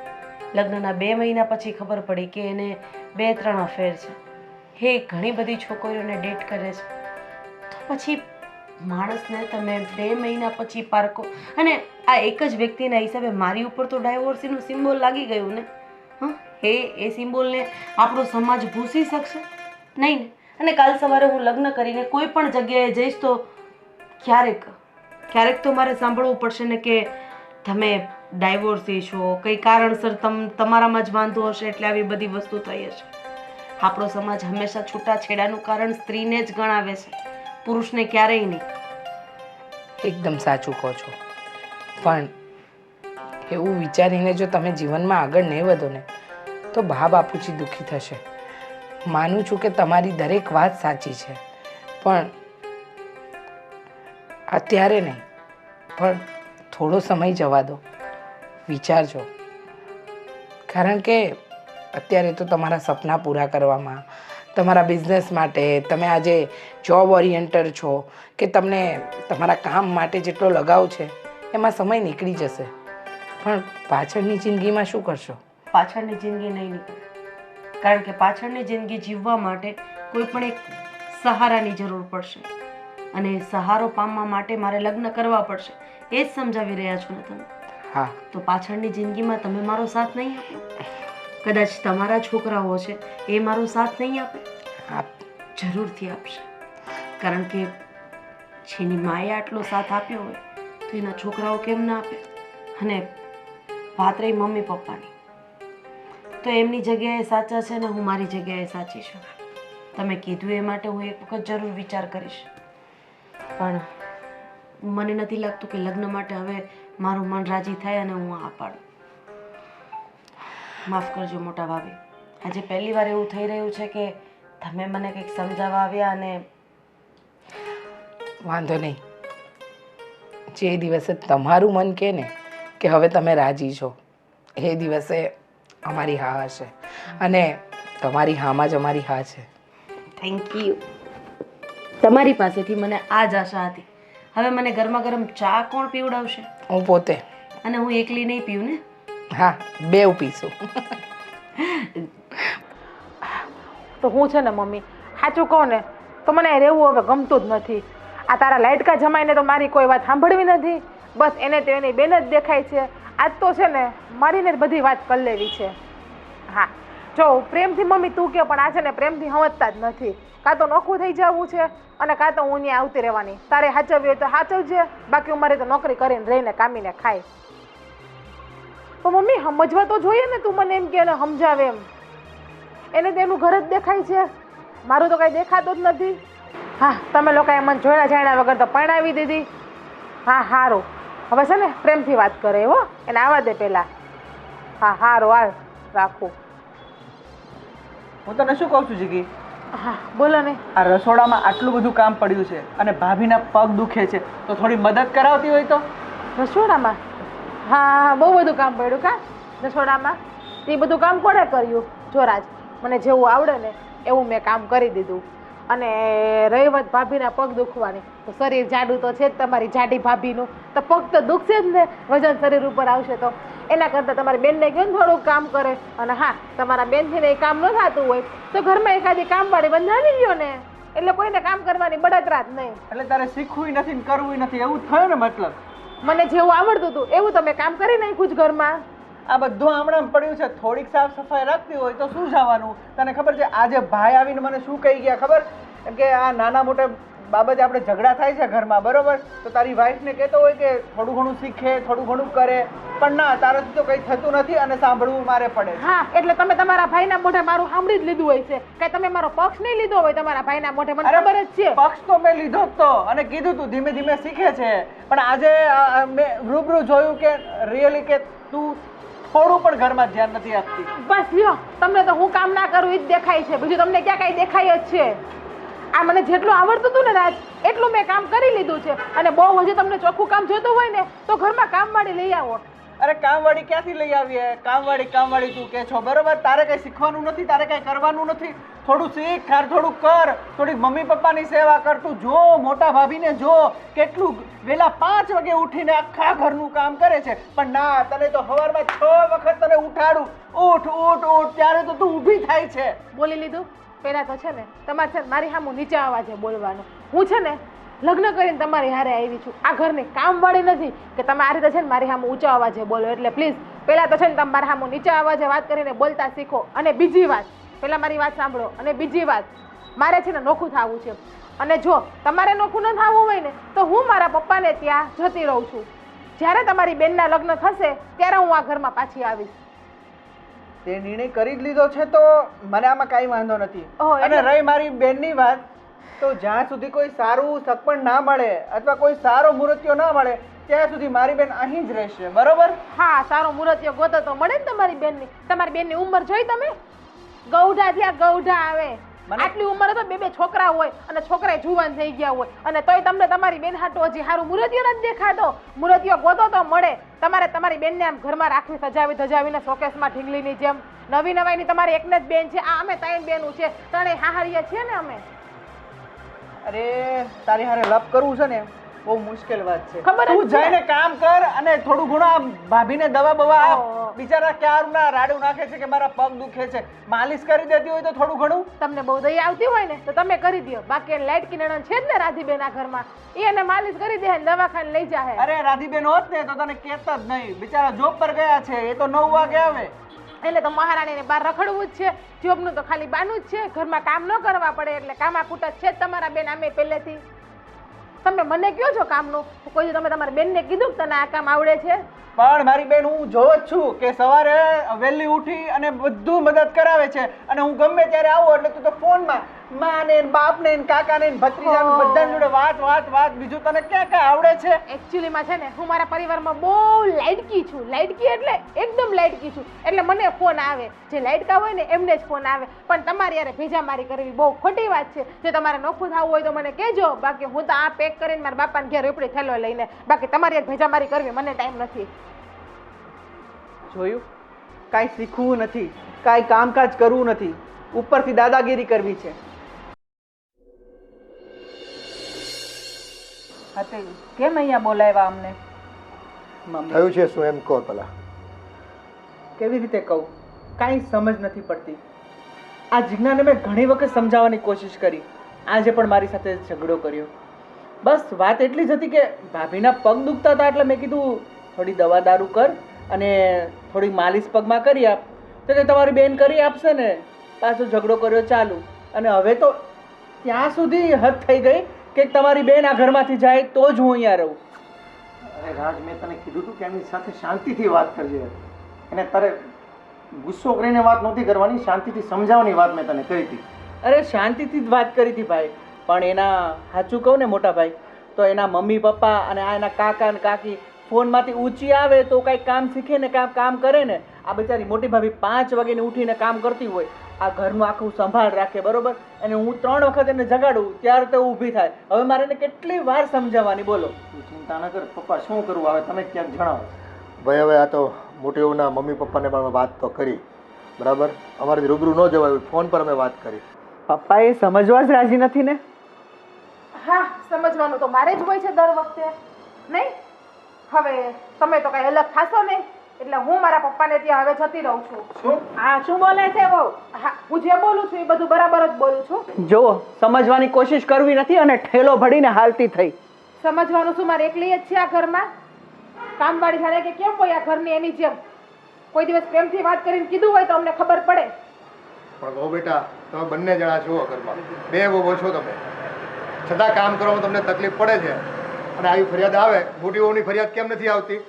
લગ્નના 2 મહિના પછી ખબર પડી કે એને 2-3 અફેર છે. એ ઘણી બધી છોકરીઓને ડેટ કરે છે. તો પછી માણસને તમે 2 મહિના પછી પારખો, અને આ એક જ વ્યક્તિના હિસાબે મારી ઉપર તો ડાયવોર્સનું સિમ્બોલ લાગી ગયું ને. હા, એ સિમ્બોલને આપણો સમાજ ભૂસી શકશે નહીં ને. અને કાલ સવારે હું લગ્ન કરીને કોઈ પણ જગ્યાએ જઈશ તો ક્યારેક તો મારે સાંભળવું પડશે ને કે તમે ડાયવોર્સી છો, કંઈ કારણસર તમારામાં જ વાંધો હશે એટલે આવી બધી વસ્તુ થઈ હશે. આપણો સમાજ હંમેશા છૂટાછેડાનું કારણ સ્ત્રીને જ ગણાવે છે, પુરુષને ક્યારેય નહીં. એકદમ સાચું કહો છો, પણ એવું વિચારીને જો તમે જીવનમાં આગળ નહીં વધો ને તો બા બાપુજી દુઃખી થશે. માનું છું કે તમારી દરેક વાત સાચી છે, પણ અત્યારે નહીં, પણ થોડો સમય જવા દો, વિચારજો. કારણ કે અત્યારે તો તમારા સપના પૂરા કરવામાં, તમારા બિઝનેસ માટે, તમે આજે જોબ ઓરિએન્ટેડ છો કે તમને તમારા કામ માટે જેટલો લગાવ છે એમાં સમય નીકળી જશે, પણ પાછળની જિંદગીમાં શું કરશો? પાછળની જિંદગી નહીં નીકળે, કારણ કે પાછળની જિંદગી જીવવા માટે કોઈ પણ એક સહારાની જરૂર પડશે. અને સહારો પામવા માટે મારે લગ્ન કરવા પડશે એ જ સમજાવી રહ્યા છો ને તમે. હા તો પાછળની જિંદગીમાં તમે મારો સાથ નહીં આપો. કદાચ તમારા છોકરાઓ છે એ મારો સાથ નહીં આપે. જરૂરથી આપશે, કારણ કે જેની માએ આટલો સાથ આપ્યો હોય તો એના છોકરાઓ કેમ ના આપે. અને વાત રહી મમ્મી પપ્પાની, તો એમની જગ્યાએ સાચા છે ને હું મારી જગ્યાએ સાચી છું. તમે કીધું એ માટે હું એક વખત જરૂર વિચાર કરીશ, પણ મને નથી લાગતું કે લગ્ન માટે હવે મારું મન રાજી થાય અને હું આ પાડું. માફ કરજો મોટા ભાભી, આજે પહેલી વાર એવું થઈ રહ્યું છે કે તમે મને કંઈક સમજાવવા આવ્યા અને વાંધો નહીં. જે દિવસે તમારું મન કહે ને કે હવે તમે રાજી છો એ દિવસે અમારી હા હશે, અને તમારી હામાં જ અમારી હા છે. Thank you. તમારી પાસેથી મને આ જ આશા હતી. હવે મને ગરમા ગરમ ચા કોણ પીવડાવશે? હું પોતે. અને હું એકલી નહીં પીવું ને? હા, બેવ પીશું. તો હું છે ને મમ્મી, સાચું કહું ને તો મને અહીં રહેવું હવે ગમતું જ નથી. આ તારા લાઇટકા જમાઈને તો મારી કોઈ વાત સાંભળવી નથી. બસ એને તો એની બેન જ દેખાય છે. આજ તો છે ને મારીને જ બધી વાત કરી લેવી છે. હા જો પ્રેમથી મમ્મી તું કહે, પણ આ છે ને પ્રેમથી સમજતા જ નથી. કાં તો નોખું થઈ જવું છે અને કાં તો હું ત્યાં આવતી રહેવાની. તારે સાચવવી હોય તો સાચવજે, બાકી હું મારી તો નોકરી કરીને રહીને કામીને ખાય. તો મમ્મી સમજવા તો જોઈએ ને, તું મને એમ કે એને સમજાવે એમ. એને તો એનું ઘર જ દેખાય છે, મારું તો કાંઈ દેખાતું જ નથી. હા તમે લોકોએ મને જોયા જાણ્યા વગર તો પરણાવી દીધી. હા સારું, હવે છે ને પ્રેમથી વાત કરે હો, એને આવવા દે પહેલાં. હા સારું હાલ રાખું. હું તને શું કહું છું જીગી, હા બોલો ને. આ રસોડામાં આટલું બધું કામ પડ્યું છે અને ભાભીના પગ દુખે છે, તો થોડી મદદ કરાવતી હોય તો. રસોડામાં? હા બહુ બધું કામ પડ્યું કા રસોડામાં? એ બધું કામ કોણે કર્યું? જો રાજ, મને જેવું આવડે ને એવું મેં કામ કરી દીધું. અને રહી વાત ભાભીના પગ દુખવાની, તો શરીર જાડું તો છે જ તમારી જાડી ભાભીનું, તો પગ તો દુખશે જ ને. વજન શરીર ઉપર આવશે તો એના કરતાં તમારી બેનને કહો ને થોડુંક કામ કરે. અને હા તમારા બેનથી ને એ કામ ન થતું હોય તો ઘરમાં એકાદી કામવાળી બંધાવી લ્યો ને, એટલે કોઈને કામ કરવાની બળતરા જ નહીં. એટલે તારે શીખવું નથી ને કરવું નથી, એવું થયું ને મતલબ? મને જેવું આવડતું હતું એવું તમે કામ કરી નાખ્યું જ ઘરમાં. આ બધું આમણામ પડ્યું છે, થોડીક સાફ સફાઈ રાખતી હોય તો શું જવાનું? તને ખબર છે આજે ભાઈ આવીને મને શું કહી ગયા ખબર? એમ કે આ નાના મોટા બાબતે આપણે ઝઘડા થાય છે ઘરમાં, બરોબર? તો તારી વાઈફને કહેતો હોય કે થોડું ઘણું શીખે, થોડું ઘણું કરે, પણ ના, તારાથી તો કંઈ થતું નથી અને સાંભળવું મારે પડે. હા એટલે તમે તમારા ભાઈના મોઢે મારું સાંભળી જ લીધું હોય છે. કઈ તમે મારો પક્ષ નહીં લીધો હોય તમારા ભાઈના મોઢે, મને ખબર જ છે. પક્ષ તો મેં લીધો જ તો, અને કીધું તું ધીમે ધીમે શીખે છે, પણ આજે મેં રૂબરૂ જોયું કે રિયલી કે તું થોડું પણ ઘરમાં ધ્યાન નથી આપતી. બસ લ્યો, તમને તો હું કામ ના કરું એ જ દેખાય છે, બીજું તમને ક્યાં કઈ દેખાય જ છે. આ મને જેટલું આવડતું હતું ને રાજ, એટલું મેં કામ કરી લીધું છે. અને બહુ હજી તમને ચોખ્ખું કામ જોતું હોય ને તો ઘરમાં કામવાળી લઈ આવો. અરે કામવાળી ક્યાંથી લઈ આવીએ? કામવાળી તું કે છો, બરોબર? તારે કઈ શીખવાનું નથી, તારે કઈ કરવાનું નથી. થોડું શીખ, થોડું કર, થોડી મમ્મી પપ્પાની સેવા કર. તું જો મોટા ભાભીને જો કેટલું વેલા 5 વાગે ઉઠીને આખા ઘરનું કામ કરે છે, પણ ના, તને તો સવારમાં 6 વખત તને ઉઠાડું, ઉઠ ઉઠ ઉઠ, ત્યારે તો તું ઊભી થાય છે. બોલી લીધું? પહેલા તો છે ને તમારે છે ને મારી સામું નીચા અવાજે બોલવાનું. હું છે ને લગ્ન કરીને તમારી હારે આવી છું, આ ઘરની કામવાળી નથી કે તમે આ રીતે છે ને મારી સામું ઊંચા અવાજે બોલો. એટલે પ્લીઝ પહેલાં તો છે ને તમે મારા સામું નીચા અવાજે વાત કરીને બોલતા શીખો. અને બીજી વાત, પહેલાં મારી વાત સાંભળો. અને બીજી વાત, મારે છે ને નોખું થવું છે, અને જો તમારે નોખું ન થવું હોય ને તો હું મારા પપ્પાને ત્યાં જતી રહું છું. જ્યારે તમારી બેનના લગ્ન થશે ત્યારે હું આ ઘરમાં પાછી આવીશ. તે નિર્ણય કરી જ લીધો છે તો મને આમાં કાંઈ વાંધો નથી. ઓહો, અને રહી મારી બેનની વાત, તો જ્યાં સુધી કોઈ સારું સગપણ ના મળે અથવા કોઈ સારો મુહૂર્ત્યો ના મળે ત્યાં સુધી મારી બેન અહીં જ રહેશે, બરોબર? હા સારો મુહૂર્ત્યો ગોતો તો મળે ને તમારી બેનની. તમારી બેનની ઉંમર જોઈ તમે? ગૌઢા થયા, ગૌઢા આવે. આટલી ઉંમર તો બે છોકરા હોય અને છોકરા જુવાન થઈ ગયા હોય, અને તોય તમને તમારી બેન હાટો હજી સારું મુહૂર્ત્યો નથી દેખાતો. મુહૂર્ત્યો ગોતો તો મળે. તમારે તમારી બેનને આમ ઘરમાં રાખવી, સજાવી ધજાવીને શોકેસમાં ઢીંગલીની જેમ. નવી નવાઈની તમારી એકને જ બેન છે, આ અમે 3 બેનું છે, 3 હાહરિયા છીએ ને અમે. અરે તારી હારે લપ કરવું છે ને, બહુ મુશ્કેલ વાત છે. ખબર જ તું છે. જઈને કામ કર અને થોડું ઘણું આ ભાભીને દવા બવા આપ. ઓહો. બિચારા ક્યારના રાડું નાખે છે કે મારા પગ દુખે છે. માલિશ કરી દેતી હોય તો થોડું ઘણું. તમને બહુ દયા આવતી હોય ને તો તમે કરી દો. બાકી એને લાઈટ કી નણંદ છે જ ને રાધીબેન આ ઘરમાં, એ એને માલિશ કરી દે ને દવાખાને લઈ જાય. અરે રાધીબેન હોત ને તો તને કહેતા જ નહીં. બિચારા જોબ પર ગયા છે, એ તો 9 વાગે આવે. એટલે તો મહારાણીને બહાર રખડવું જ છે. જોબનું તો ખાલી બાનું જ છે, ઘરમાં કામ ન કરવા પડે એટલે કામાકૂટ જ છે જ તમારા બેન આમે પહેલેથી. તમે મને કહો છો કામનું, કોઈ તમે તમારા બેનને કીધું કે તને આ કામ આવડે છે? પણ મારી બેન હું જોઉં જ છું કે સવારે વહેલી ઉઠી અને બધું મદદ કરાવે છે અને હું ગમે ત્યારે આવું એટલે તું તો ફોનમાં માને ને બાપને ને કાકાને ને ભત્રીજાને બધાની જોડે વાત બીજું તને ક્યાં ક્યાં આવડે છે? એકચ્યુઅલીમાં છે ને હું મારા પરિવારમાં બહુ લાઇટકી છું. લાઇટકી એટલે એકદમ લાઇટકી છું. એટલે મને ફોન આવે, જે લાઇટકા હોય ને એમને જ ફોન આવે. પણ તમારી યારે ભેજામારી કરવી બહુ ખોટી વાત છે. જો તમારે નોખું થવું હોય તો મને કહેજો, બાકી હું તો આ પેક કરીને મારા બાપાને ઘેર ઉપડી થેલો લઈને, બાકી તમારી યારે ભેજામારી કરવી મને ટાઈમ નથી. જોયું? કાંઈ શીખવું નથી, કાંઈ કામકાજ કરવું નથી, ઉપરથી દાદાગીરી કરવી છે. હા તે કેમ અહીંયા બોલાવ્યા અમને? મમ્મી થયું છે શું એમ કહો પેલા. કેવી રીતે કહું? કાંઈ સમજ નથી પડતી. આ જીજ્ઞાને મેં ઘણી વખત સમજાવવાની કોશિશ કરી, આજે પણ મારી સાથે ઝઘડો કર્યો. બસ વાત એટલી જ હતી કે ભાભીના પગ દુખતા હતા એટલે મેં કીધું થોડી દવા દારૂ કર અને થોડી માલિશ પગમાં કરી આપ. તો કે તમારી બેન કરી આપશે ને. પાછો ઝઘડો કર્યો ચાલુ. અને હવે તો ત્યાં સુધી હદ થઈ ગઈ કે તમારી બેન આ ઘરમાંથી જાય તો જ હું અહીંયા રહું. અરે રાજ, મેં તને કીધું હતું કે એમની સાથે શાંતિથી વાત કરજે. એને તારે ગુસ્સો કરીને વાત નહોતી કરવાની, શાંતિથી સમજાવવાની વાત મેં તને કરી હતી. અરે શાંતિથી જ વાત કરી હતી ભાઈ, પણ એના સાચું કહું ને મોટા ભાઈ, તો એના મમ્મી પપ્પા અને આ એના કાકા અને કાકી ફોનમાંથી ઊંચી આવે તો કાંઈક કામ શીખે ને કામ કરે ને. આ બિચારી મોટી ભાભી 5 વાગ્યાની ઉઠીને કામ કરતી હોય, આ ઘરનું આખું સંભાળ રાખે, બરોબર? અને હું 3 વખત એને જગાડું ત્યારે તો ઊભી થાય. હવે મારે એને કેટલી વાર સમજાવવાની બોલો? તું ચિંતા ન કર પપ્પા, શું કરવું આવે તમે ક્યાંક જણાવો. ભાઈ હવે આ તો મોટી વહુના મમ્મી પપ્પાને પણ અમે વાત તો કરી, બરાબર? અમારાથી રૂબરૂ ન જવાયું, ફોન પર અમે વાત કરી. પપ્પા એ સમજવા જ રાજી નથી ને. હા, સમજવાનું તો મારે જ હોય છે દર વખતે, નહીં? હવે તમે તો કઈ અલગ થાશો નહીં, એટલે હું મારા પપ્પાને ત્યાં હવે જતી રહું છું. શું? હા શું બોલે છે બહુ? હા, હું જે બોલું છું એ બધું બરાબર જ બોલું છું. જો સમજવાની કોશિશ કરવી નથી અને ઠેલો ભરીને હાલતી થઈ. સમજવાનું શું મારે એકલી જ છે આ ઘરમાં? કામવાળી જાણે કે કેમ હોય આ ઘરની એની જેમ. કોઈ દિવસ પ્રેમથી વાત કરીને કીધું હોય તો અમને ખબર પડે. પણ બહુ બેટા, તમે બંને જણા છો ઘરમાં, 2 વહુઓ છો તમે, છતાં કામ કરવામાં તમને તકલીફ પડે છે. અને આવી ફરિયાદ આવે, મોટી વહુની ફરિયાદ કેમ નથી આવતી?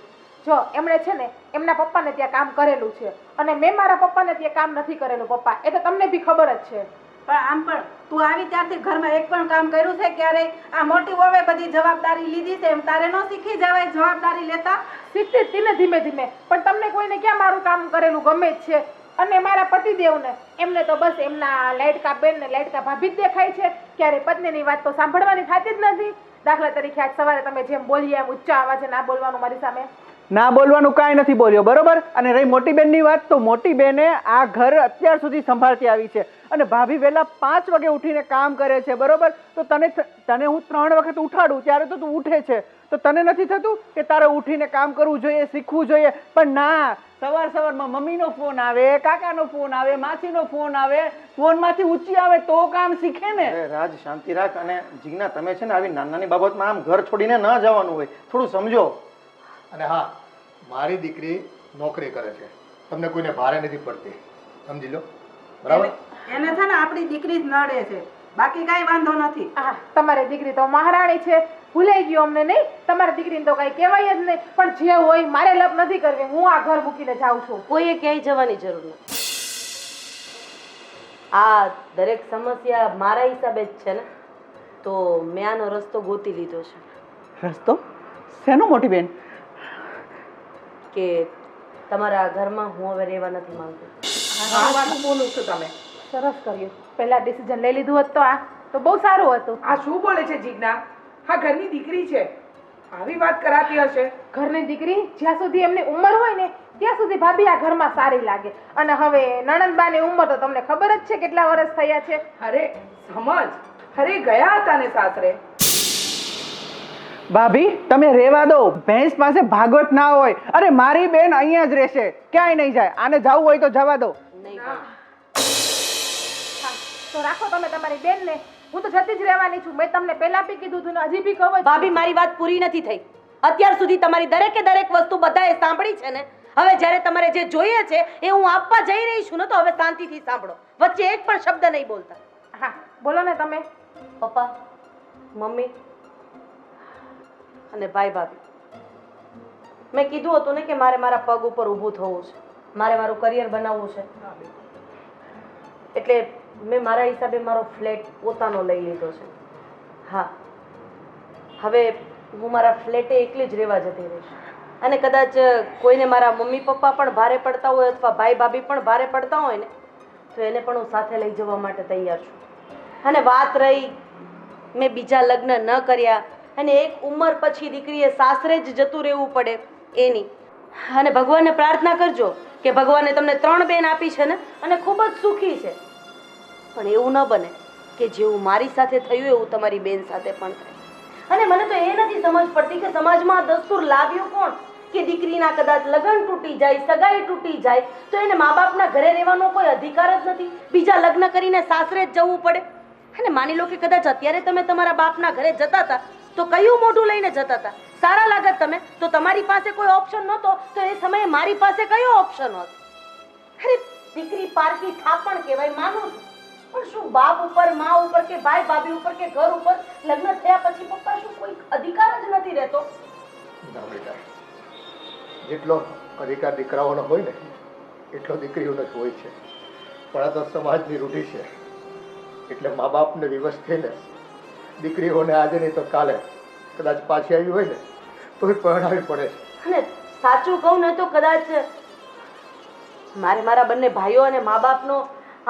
જો એમણે છે ને એમના પપ્પાને ત્યાં કામ કરેલું છે અને મેં મારા પપ્પાને ત્યાં કામ નથી કરેલું. પપ્પા, એ તો તમને બી ખબર જ છે. પણ આમ પણ તું આવી ત્યારથી ઘરમાં એક પણ કામ કર્યું છે ક્યારે? આ મોટી વહુએ બધી જવાબદારી લીધી છે, એમ તારે ન શીખી જવાય જવાબદારી લેતા? શીખતી જ હતી ને ધીમે ધીમે, પણ તમને કોઈને ક્યાં મારું કામ કરેલું ગમે જ છે. અને મારા પતિદેવને એમને તો બસ એમના લાડકા બેન ને લાડકા ભાભી જ દેખાય છે. ક્યારે પત્નીની વાત તો સાંભળવાની થતી જ નથી. દાખલા તરીકે આજ સવારે તમે જેમ બોલ્યા એમ ઊંચા અવાજે ના બોલવાનું મારી સામે. ના બોલવાનું કાંઈ નથી બોલ્યો, બરોબર? અને રહી મોટી બેનની વાત, તો મોટી બેને આ ઘર અત્યાર સુધી સંભાળતી આવી છે અને ભાભી વહેલા 5 વાગે ઉઠીને કામ કરે છે, બરોબર? તો તને હું 3 વખત ઉઠાડું ત્યારે તો તું ઉઠે છે. તો તને નથી થતું કે તારે ઉઠીને કામ કરવું જોઈએ, શીખવું જોઈએ? પણ ના, સવારમાં મમ્મીનો ફોન આવે, કાકાનો ફોન આવે, માસીનો ફોન આવે, ફોનમાંથી ઊંચી આવે તો કામ શીખે ને. અરે રાજ, શાંતિ રાખ. અને જીજ્ઞા, તમે છે ને આવી નાની બાબતમાં આમ ઘર છોડીને ન જવાનું હોય, થોડું સમજો. અને હા, મારી દીકરી નોકરી કરે છે, તમને કોઈને ભારે નથી પડતી, સમજી લો, બરાબર? એને છે ને આપણી દીકરી જ નડે છે, બાકી કાંઈ વાંધો નથી. હા, તમારી દીકરી તો મહારાણી છે, ભૂલાઈ ગયું અમને નહીં? તમારી દીકરીને તો કઈ કહેવાય જ નહીં. પણ જે હોય મારે લપ નથી કરવી, હું આ ઘર મૂકીને જાઉં છું. કોઈએ ક્યાંય જવાની જરૂર નથી. આ દરેક સમસ્યા મારા હિસાબે જ છે ને, તો મેં આનો રસ્તો ગોતી લીધો છે. રસ્તો શેનો મોટી બેન? કે તમારા ઘરમાં હું હવે રહેવા નથી માંગતો. શું બોલું છું તમે? સરસ કર્યું, પહેલા ડિસિઝન લઈ લીધું હોત તો આ તો બહુ સારું હતું. આ શું બોલે છે જીજ્ઞા? હા, ઘરની દીકરી છે, આવી વાત કરાતી હશે? ઘરની દીકરી જ્યાં સુધી એમની ઉંમર હોય ને ત્યાં સુધી ભાભી આ ઘરમાં સારી લાગે. અને હવે નણંદબાની ઉંમર તો તમને ખબર જ છે કેટલા વર્ષ થયા છે. અરે સમજ, અરે ગયા હતા ને સાસરે. ભાભી તમે રેવા દો. ભેંસ પાસે ભાગવત ના હોય. અરે મારી બેન અહીંયા જ રહેશે, ક્યાંય નહીં જાય. આને જવું હોય તો જવા દો. નહીં હા, તો રાખો તમે તમારી બેનને. હું તો જતી જ રહેવાની છું. મેં તમને પહેલા બી કીધું હતું ને હજી બી કહું જ છું. ભાભી મારી વાત પૂરી નથી થઈ. અત્યાર સુધી તમારી દરેકે દરેક વસ્તુ બધાએ સાંભળી છે ને. હવે જ્યારે તમારે જે જોઈએ છે એ હું આપવા જઈ રહી છું ને, તો હવે શાંતિથી સાંભળો. વચ્ચે એક પણ શબ્દ નહીં બોલતા. હા, બોલો ને તમે. પપ્પા, મમ્મી અને ભાઈ ભાભી, મેં કીધું હતું ને કે મારે મારા પગ ઉપર ઊભું થવું છે, મારે મારું કરિયર બનાવવું છે. એટલે મેં મારા હિસાબે મારો ફ્લેટ પોતાનો લઈ લીધો છે. હા, હવે હું મારા ફ્લેટે એકલી જ રહેવા જતી રહીશ. અને કદાચ કોઈને મારા મમ્મી પપ્પા પણ ભારે પડતા હોય અથવા ભાઈ ભાભી પણ ભારે પડતા હોય ને, તો એને પણ હું સાથે લઈ જવા માટે તૈયાર છું. અને વાત રહી મેં બીજા લગ્ન ન કર્યા અને એક ઉંમર પછી દીકરીએ સાસરે જ જતું રહેવું પડે એની, અને ભગવાનને પ્રાર્થના કરજો કે ભગવાને તમને 3 બેન આપી છે ને અને ખૂબ જ સુખી છે. પણ એવું ન બને કે જેવું મારી સાથે થયું એવું તમારી બેન સાથે પણ થાય. અને મને તો એ નથી સમજ પડતી કે સમાજમાં આ દસ્તુર લાવ્યું કોણ કે દીકરીના કદાચ લગ્ન તૂટી જાય, સગાઈ તૂટી જાય તો એને મા બાપના ઘરે રહેવાનો કોઈ અધિકાર જ નથી, બીજા લગ્ન કરીને સાસરે જ જવું પડે. અને માની લો કે કદાચ અત્યારે તમે તમારા બાપના ઘરે જતા હતા તો કયું મોઢું લઈને જતા હતા? સારા લાગત તમે તો તમારી પાસે કોઈ ઓપ્શન નહોતો, તો એ સમયે મારી પાસે કયો ઓપ્શન હતો? અરે દીકરી પારકી થાપણ કહેવાય, માનું છું. પણ શું બાપ ઉપર, મા ઉપર કે ભાઈ ભાભી ઉપર કે ઘર ઉપર લગ્ન થયા પછી પપ્પા શું કોઈ અધિકાર જ નથી રહેતો? ના બેટા, જેટલો અધિકાર દીકરાઓનો હોય ને એટલો દીકરીઓનો જ હોય છે. પણ આ તો સમાજની રૂઢિ છે. એટલે મા બાપને વિવશ થઈને દીકરીઓને આજે નહીં તો કાલે કદાચ પાછી આવી હોય ને તો પરણાવી પડે છે. અને સાચું કહું ને તો કદાચ મારે મારા બંને ભાઈઓ અને મા બાપનો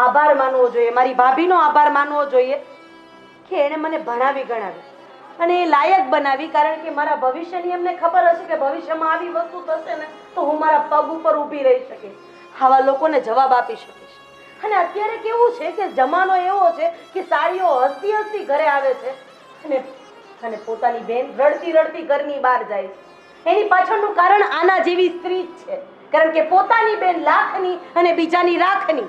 આભાર માનવો જોઈએ, મારી ભાભીનો આભાર માનવો જોઈએ કે એણે મને ભણાવી ગણાવી અને એ લાયક બનાવી. કારણ કે મારા ભવિષ્યની એમને ખબર હશે કે ભવિષ્યમાં આવી વસ્તુ થશે ને તો હું મારા પગ ઉપર ઊભી રહી શકીશ, આવા લોકોને જવાબ આપી શકીશ. અને અત્યારે કેવું છે કે જમાનો એવો છે કે સાડીઓ હસતી હસતી ઘરે આવે છે અને પોતાની બેન રડતી રડતી ઘરની બહાર જાય છે. એની પાછળનું કારણ આના જેવી સ્ત્રી જ છે. કારણ કે પોતાની બેન લાખની અને બીજાની રાખની.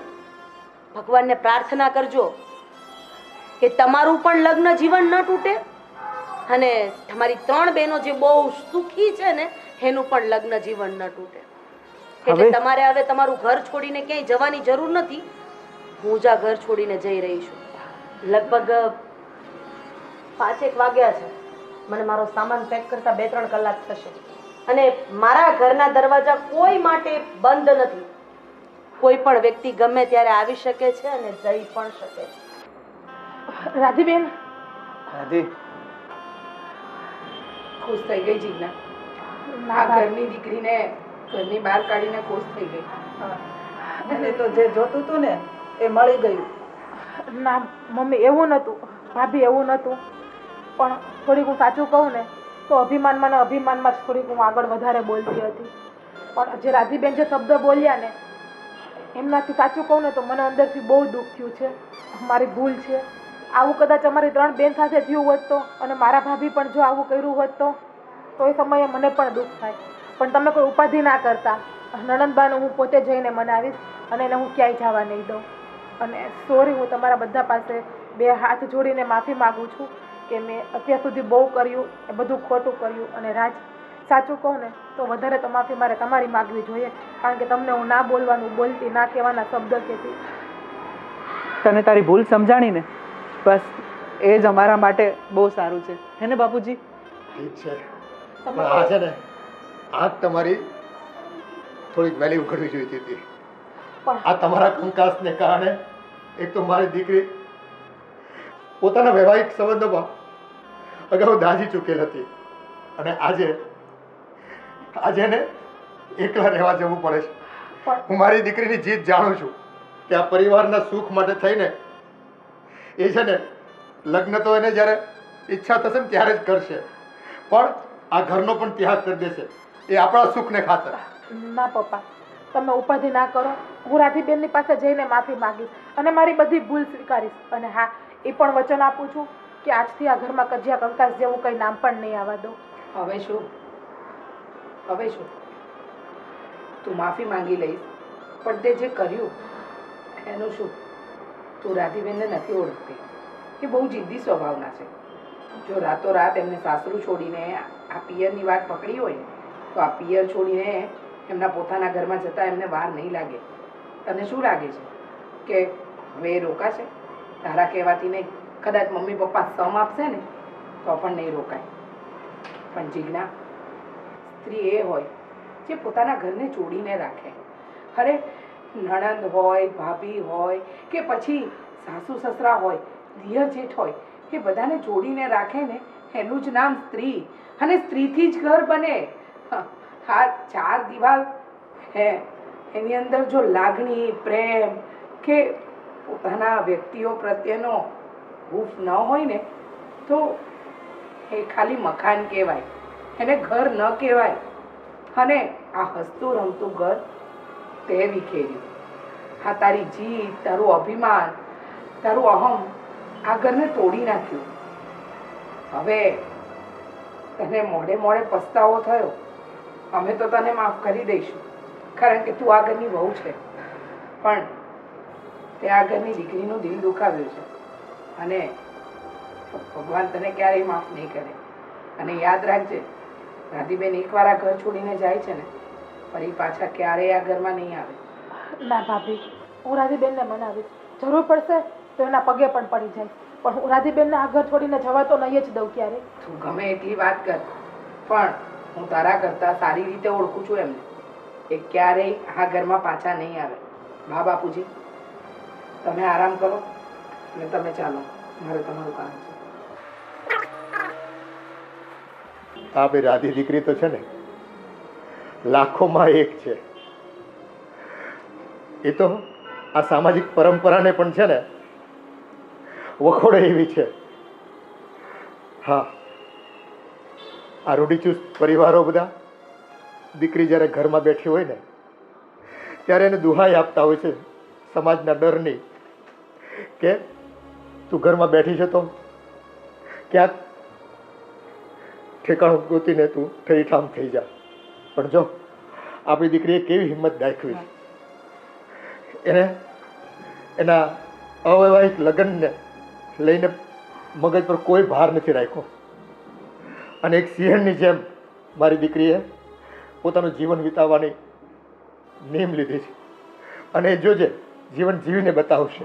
ભગવાનને પ્રાર્થના કરજો કે તમારું પણ લગ્ન જીવન ન તૂટે અને તમારી 3 બહેનો જે બહુ સુખી છે ને એનું પણ લગ્ન જીવન ન તૂટે. એટલે તમારે હવે તમારું ઘર છોડીને ક્યાંય જવાની જરૂર નથી. હું જ આ ઘર છોડીને જઈ રહી છું. લગભગ 5-1 વાગ્યા છે. મને મારો સામાન પેક કરતા 2-3 કલાક થશે અને મારા ઘરના દરવાજા કોઈ માટે બંધ નથી. કોઈ પણ વ્યક્તિ ગમે ત્યારે આવી શકે છે અને જઈ પણ શકે છે. રાધીબેન, રાધી, ખુશ થઈ ગઈ જીજ્ઞા. આ ઘરની દીકરીને ઘરની બહાર કાઢીને ખુશ થઈ ગઈ. એને તો જે જોતું હતું ને એ મળી ગયું. ના મમ્મી, એવું નહોતું. ભાભી, એવું નહોતું. પણ થોડીક હું સાચું કહું ને તો અભિમાનમાં જ થોડીક હું આગળ વધારે બોલતી હતી. પણ જે રાધીબેન જે શબ્દ બોલ્યા ને એમનાથી સાચું કહું ને તો મને અંદરથી બહુ દુઃખ થયું છે. મારી ભૂલ છે. આવું કદાચ અમારી 3 બેન સાથે થયું હોત તો અને મારા ભાભી પણ જો આવું કર્યું હોત તો એ સમયે મને પણ દુઃખ થાય. પણ તમે કોઈ ઉપાધિ ના કરતા. નણંદબાનું હું પોતે જઈને મનાવીશ અને એને હું ક્યાંય જવા નહીં દઉં. અને સોરી, હું તમારા બધા પાસે 2 હાથ જોડીને માફી માગું છું કે મેં અત્યાર સુધી બહુ કર્યું, એ બધું ખોટું કર્યું. અને રાજ, સાચું કહું ને તો વધારે તો માફી મારે તમારી માગવી જોઈએ. કારણ કે તમને હું ના બોલવાનું બોલતી, ના કહેવાના શબ્દ કહેતી. તને તારી ભૂલ સમજાણી ને, બસ એ જ અમારા માટે બહુ સારું છે. હે ને બાપુજી? ઠીક છે. પણ આ છે ને, આંખ તમારી થોડીક વહેલી ઉઘડવી જોઈતી હતી. આ તમારા કંકાસને કારણે એક તો મારી દીકરી પોતાના વૈવાહિક સંબંધોમાં અગાઉ દાઝી ચૂકેલ હતી અને આજે ને એકલા રહેવા જવું પડે છે. હું મારી દીકરીની જીત જાણું છું કે આ પરિવારના સુખ માટે થઈને એ છે ને લગ્ન તો એને જ્યારે ઈચ્છા થશે ને ત્યારે જ કરશે, પણ આ ઘરનો પણ ત્યાગ કરી દેશે. એ આપણા સુખને ખાતર. ના પપ્પા, તમે ઉપાધિ ના કરો. હું રાધીબેનની પાસે જઈને માફી માંગીશ અને મારી બધી ભૂલ સ્વીકારીશ. અને હા, એ પણ વચન આપું છું કે આજથી આ ઘરમાં કજિયા કંકાસ જેવું કંઈ નામ પણ નહીં આવવા દો. હવે શું તું માફી માંગી લઈશ, પણ તે જે કર્યું એનું શું? તું રાધીબેનને નથી ઓળખતી, એ બહુ જિદ્દી સ્વભાવના છે. જો રાતોરાત એમને સાસરું છોડીને આ પિયરની વાત પકડી હોય ને તો આ પિયર છોડીને એમના પોતાના ઘરમાં જતા એમને વાર નહીં લાગે. તને શું લાગે છે કે હવે એ રોકાશે? તારા કહેવાથી નહીં, કદાચ મમ્મી પપ્પા સમ આપશે ને તો પણ નહીં રોકાય. પણ જીજ્ઞા, સ્ત્રી એ હોય જે પોતાના ઘરને જોડીને રાખે. અરે નણંદ હોય, ભાભી હોય કે પછી સાસુ સસરા હોય, દિયર જેઠ હોય, એ બધાને જોડીને રાખે ને એનું જ નામ સ્ત્રી. અને સ્ત્રીથી જ ઘર બને. હા, ચાર દિવાલ હે એની અંદર જો લાગણી, પ્રેમ કે પોતાના વ્યક્તિઓ પ્રત્યેનો હૂફ ન હોય ને તો એ ખાલી મકાન કહેવાય, એને ઘર ન કહેવાય. અને આ હસતું રમતું ઘર તે વિખેર્યું. હા, તારી જીત, તારું અભિમાન, તારું અહમ આ ઘરને તોડી નાખ્યું. હવે તને મોડે મોડે પસ્તાવો થયો. અમે તો તને માફ કરી દઈશું, કારણ કે તું આ ઘરની વહુ છે. પણ તે આ ઘરની દીકરીનું દિલ દુખાવ્યું છે અને ભગવાન તને ક્યારેય માફ નહીં કરે. અને યાદ રાખજે, રાધીબેન એકવાર આ ઘર છોડીને જાય છે ને ફરી પાછા ક્યારેય આ ઘરમાં નહીં આવે. ના ભાભી, હું રાધીબેનને મનાવીશ. જરૂર પડશે તો એના પગે પણ પડી જાય, પણ હું રાધીબેનને આ ઘર છોડીને જવા તો નહીં જ દઉં ક્યારે. તું ગમે એટલી વાત કર, પણ હું તારા કરતાં સારી રીતે ઓળખું છું એમને. એ ક્યારેય આ ઘરમાં પાછા નહીં આવે. બા બાપુજી, તમે આરામ કરો અને તમે ચાલો, મારે તમારું કામ છે. આ બે રાધી દીકરી તો છે ને લાખોમાં એક છે. એ તો આ સામાજિક પરંપરાને પણ છે ને વખોડે એવી છે. હા, આ રૂઢિચુસ્ત પરિવારો બધા દીકરી જ્યારે ઘરમાં બેઠી હોય ને ત્યારે એને દુહાઈ આપતા હોય છે સમાજના ડરની કે તું ઘરમાં બેઠી છે તો ક્યાંક ઠેકાણું ગોતીને તું ઠરીઠામ થઈ જા. પણ જો આપણી દીકરીએ કેવી હિંમત દાખવી. એને એના અવૈવાહિક લગ્નને લઈને મગજ પર કોઈ ભાર નથી રાખ્યો અને એક સિંહણની જેમ મારી દીકરીએ પોતાનું જીવન વિતાવવાની નેમ લીધી છે અને એ જોજે જીવન જીવીને બતાવશે.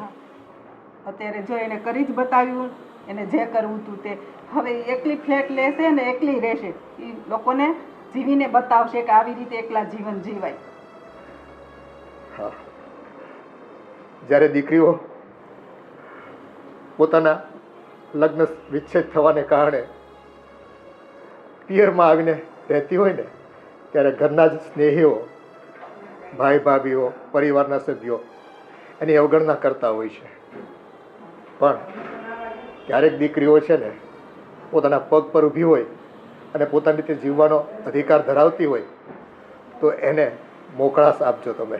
અત્યારે જો એને કરી જ બતાવ્યું, એને જે કરવું હતું તે. હવે એકલી ફ્લેટ લેશે ને એકલી રહેશે. એ લોકોને જીવીને બતાવશે કે આવી રીતે એકલા જીવન જીવાય. હા, જ્યારે દીકરીઓ પોતાના લગ્ન વિચ્છેદ થવાને કારણે પિયરમાં આવીને રહેતી હોય ને ત્યારે ઘરના જ સ્નેહીઓ, ભાઈ ભાભીઓ, પરિવારના સભ્યો એની અવગણના કરતા હોય છે. પણ ક્યારેક દીકરીઓ છે ને પોતાના પગ પર ઊભી હોય અને પોતાની રીતે જીવવાનો અધિકાર ધરાવતી હોય તો એને મોકળાશ આપજો તમે.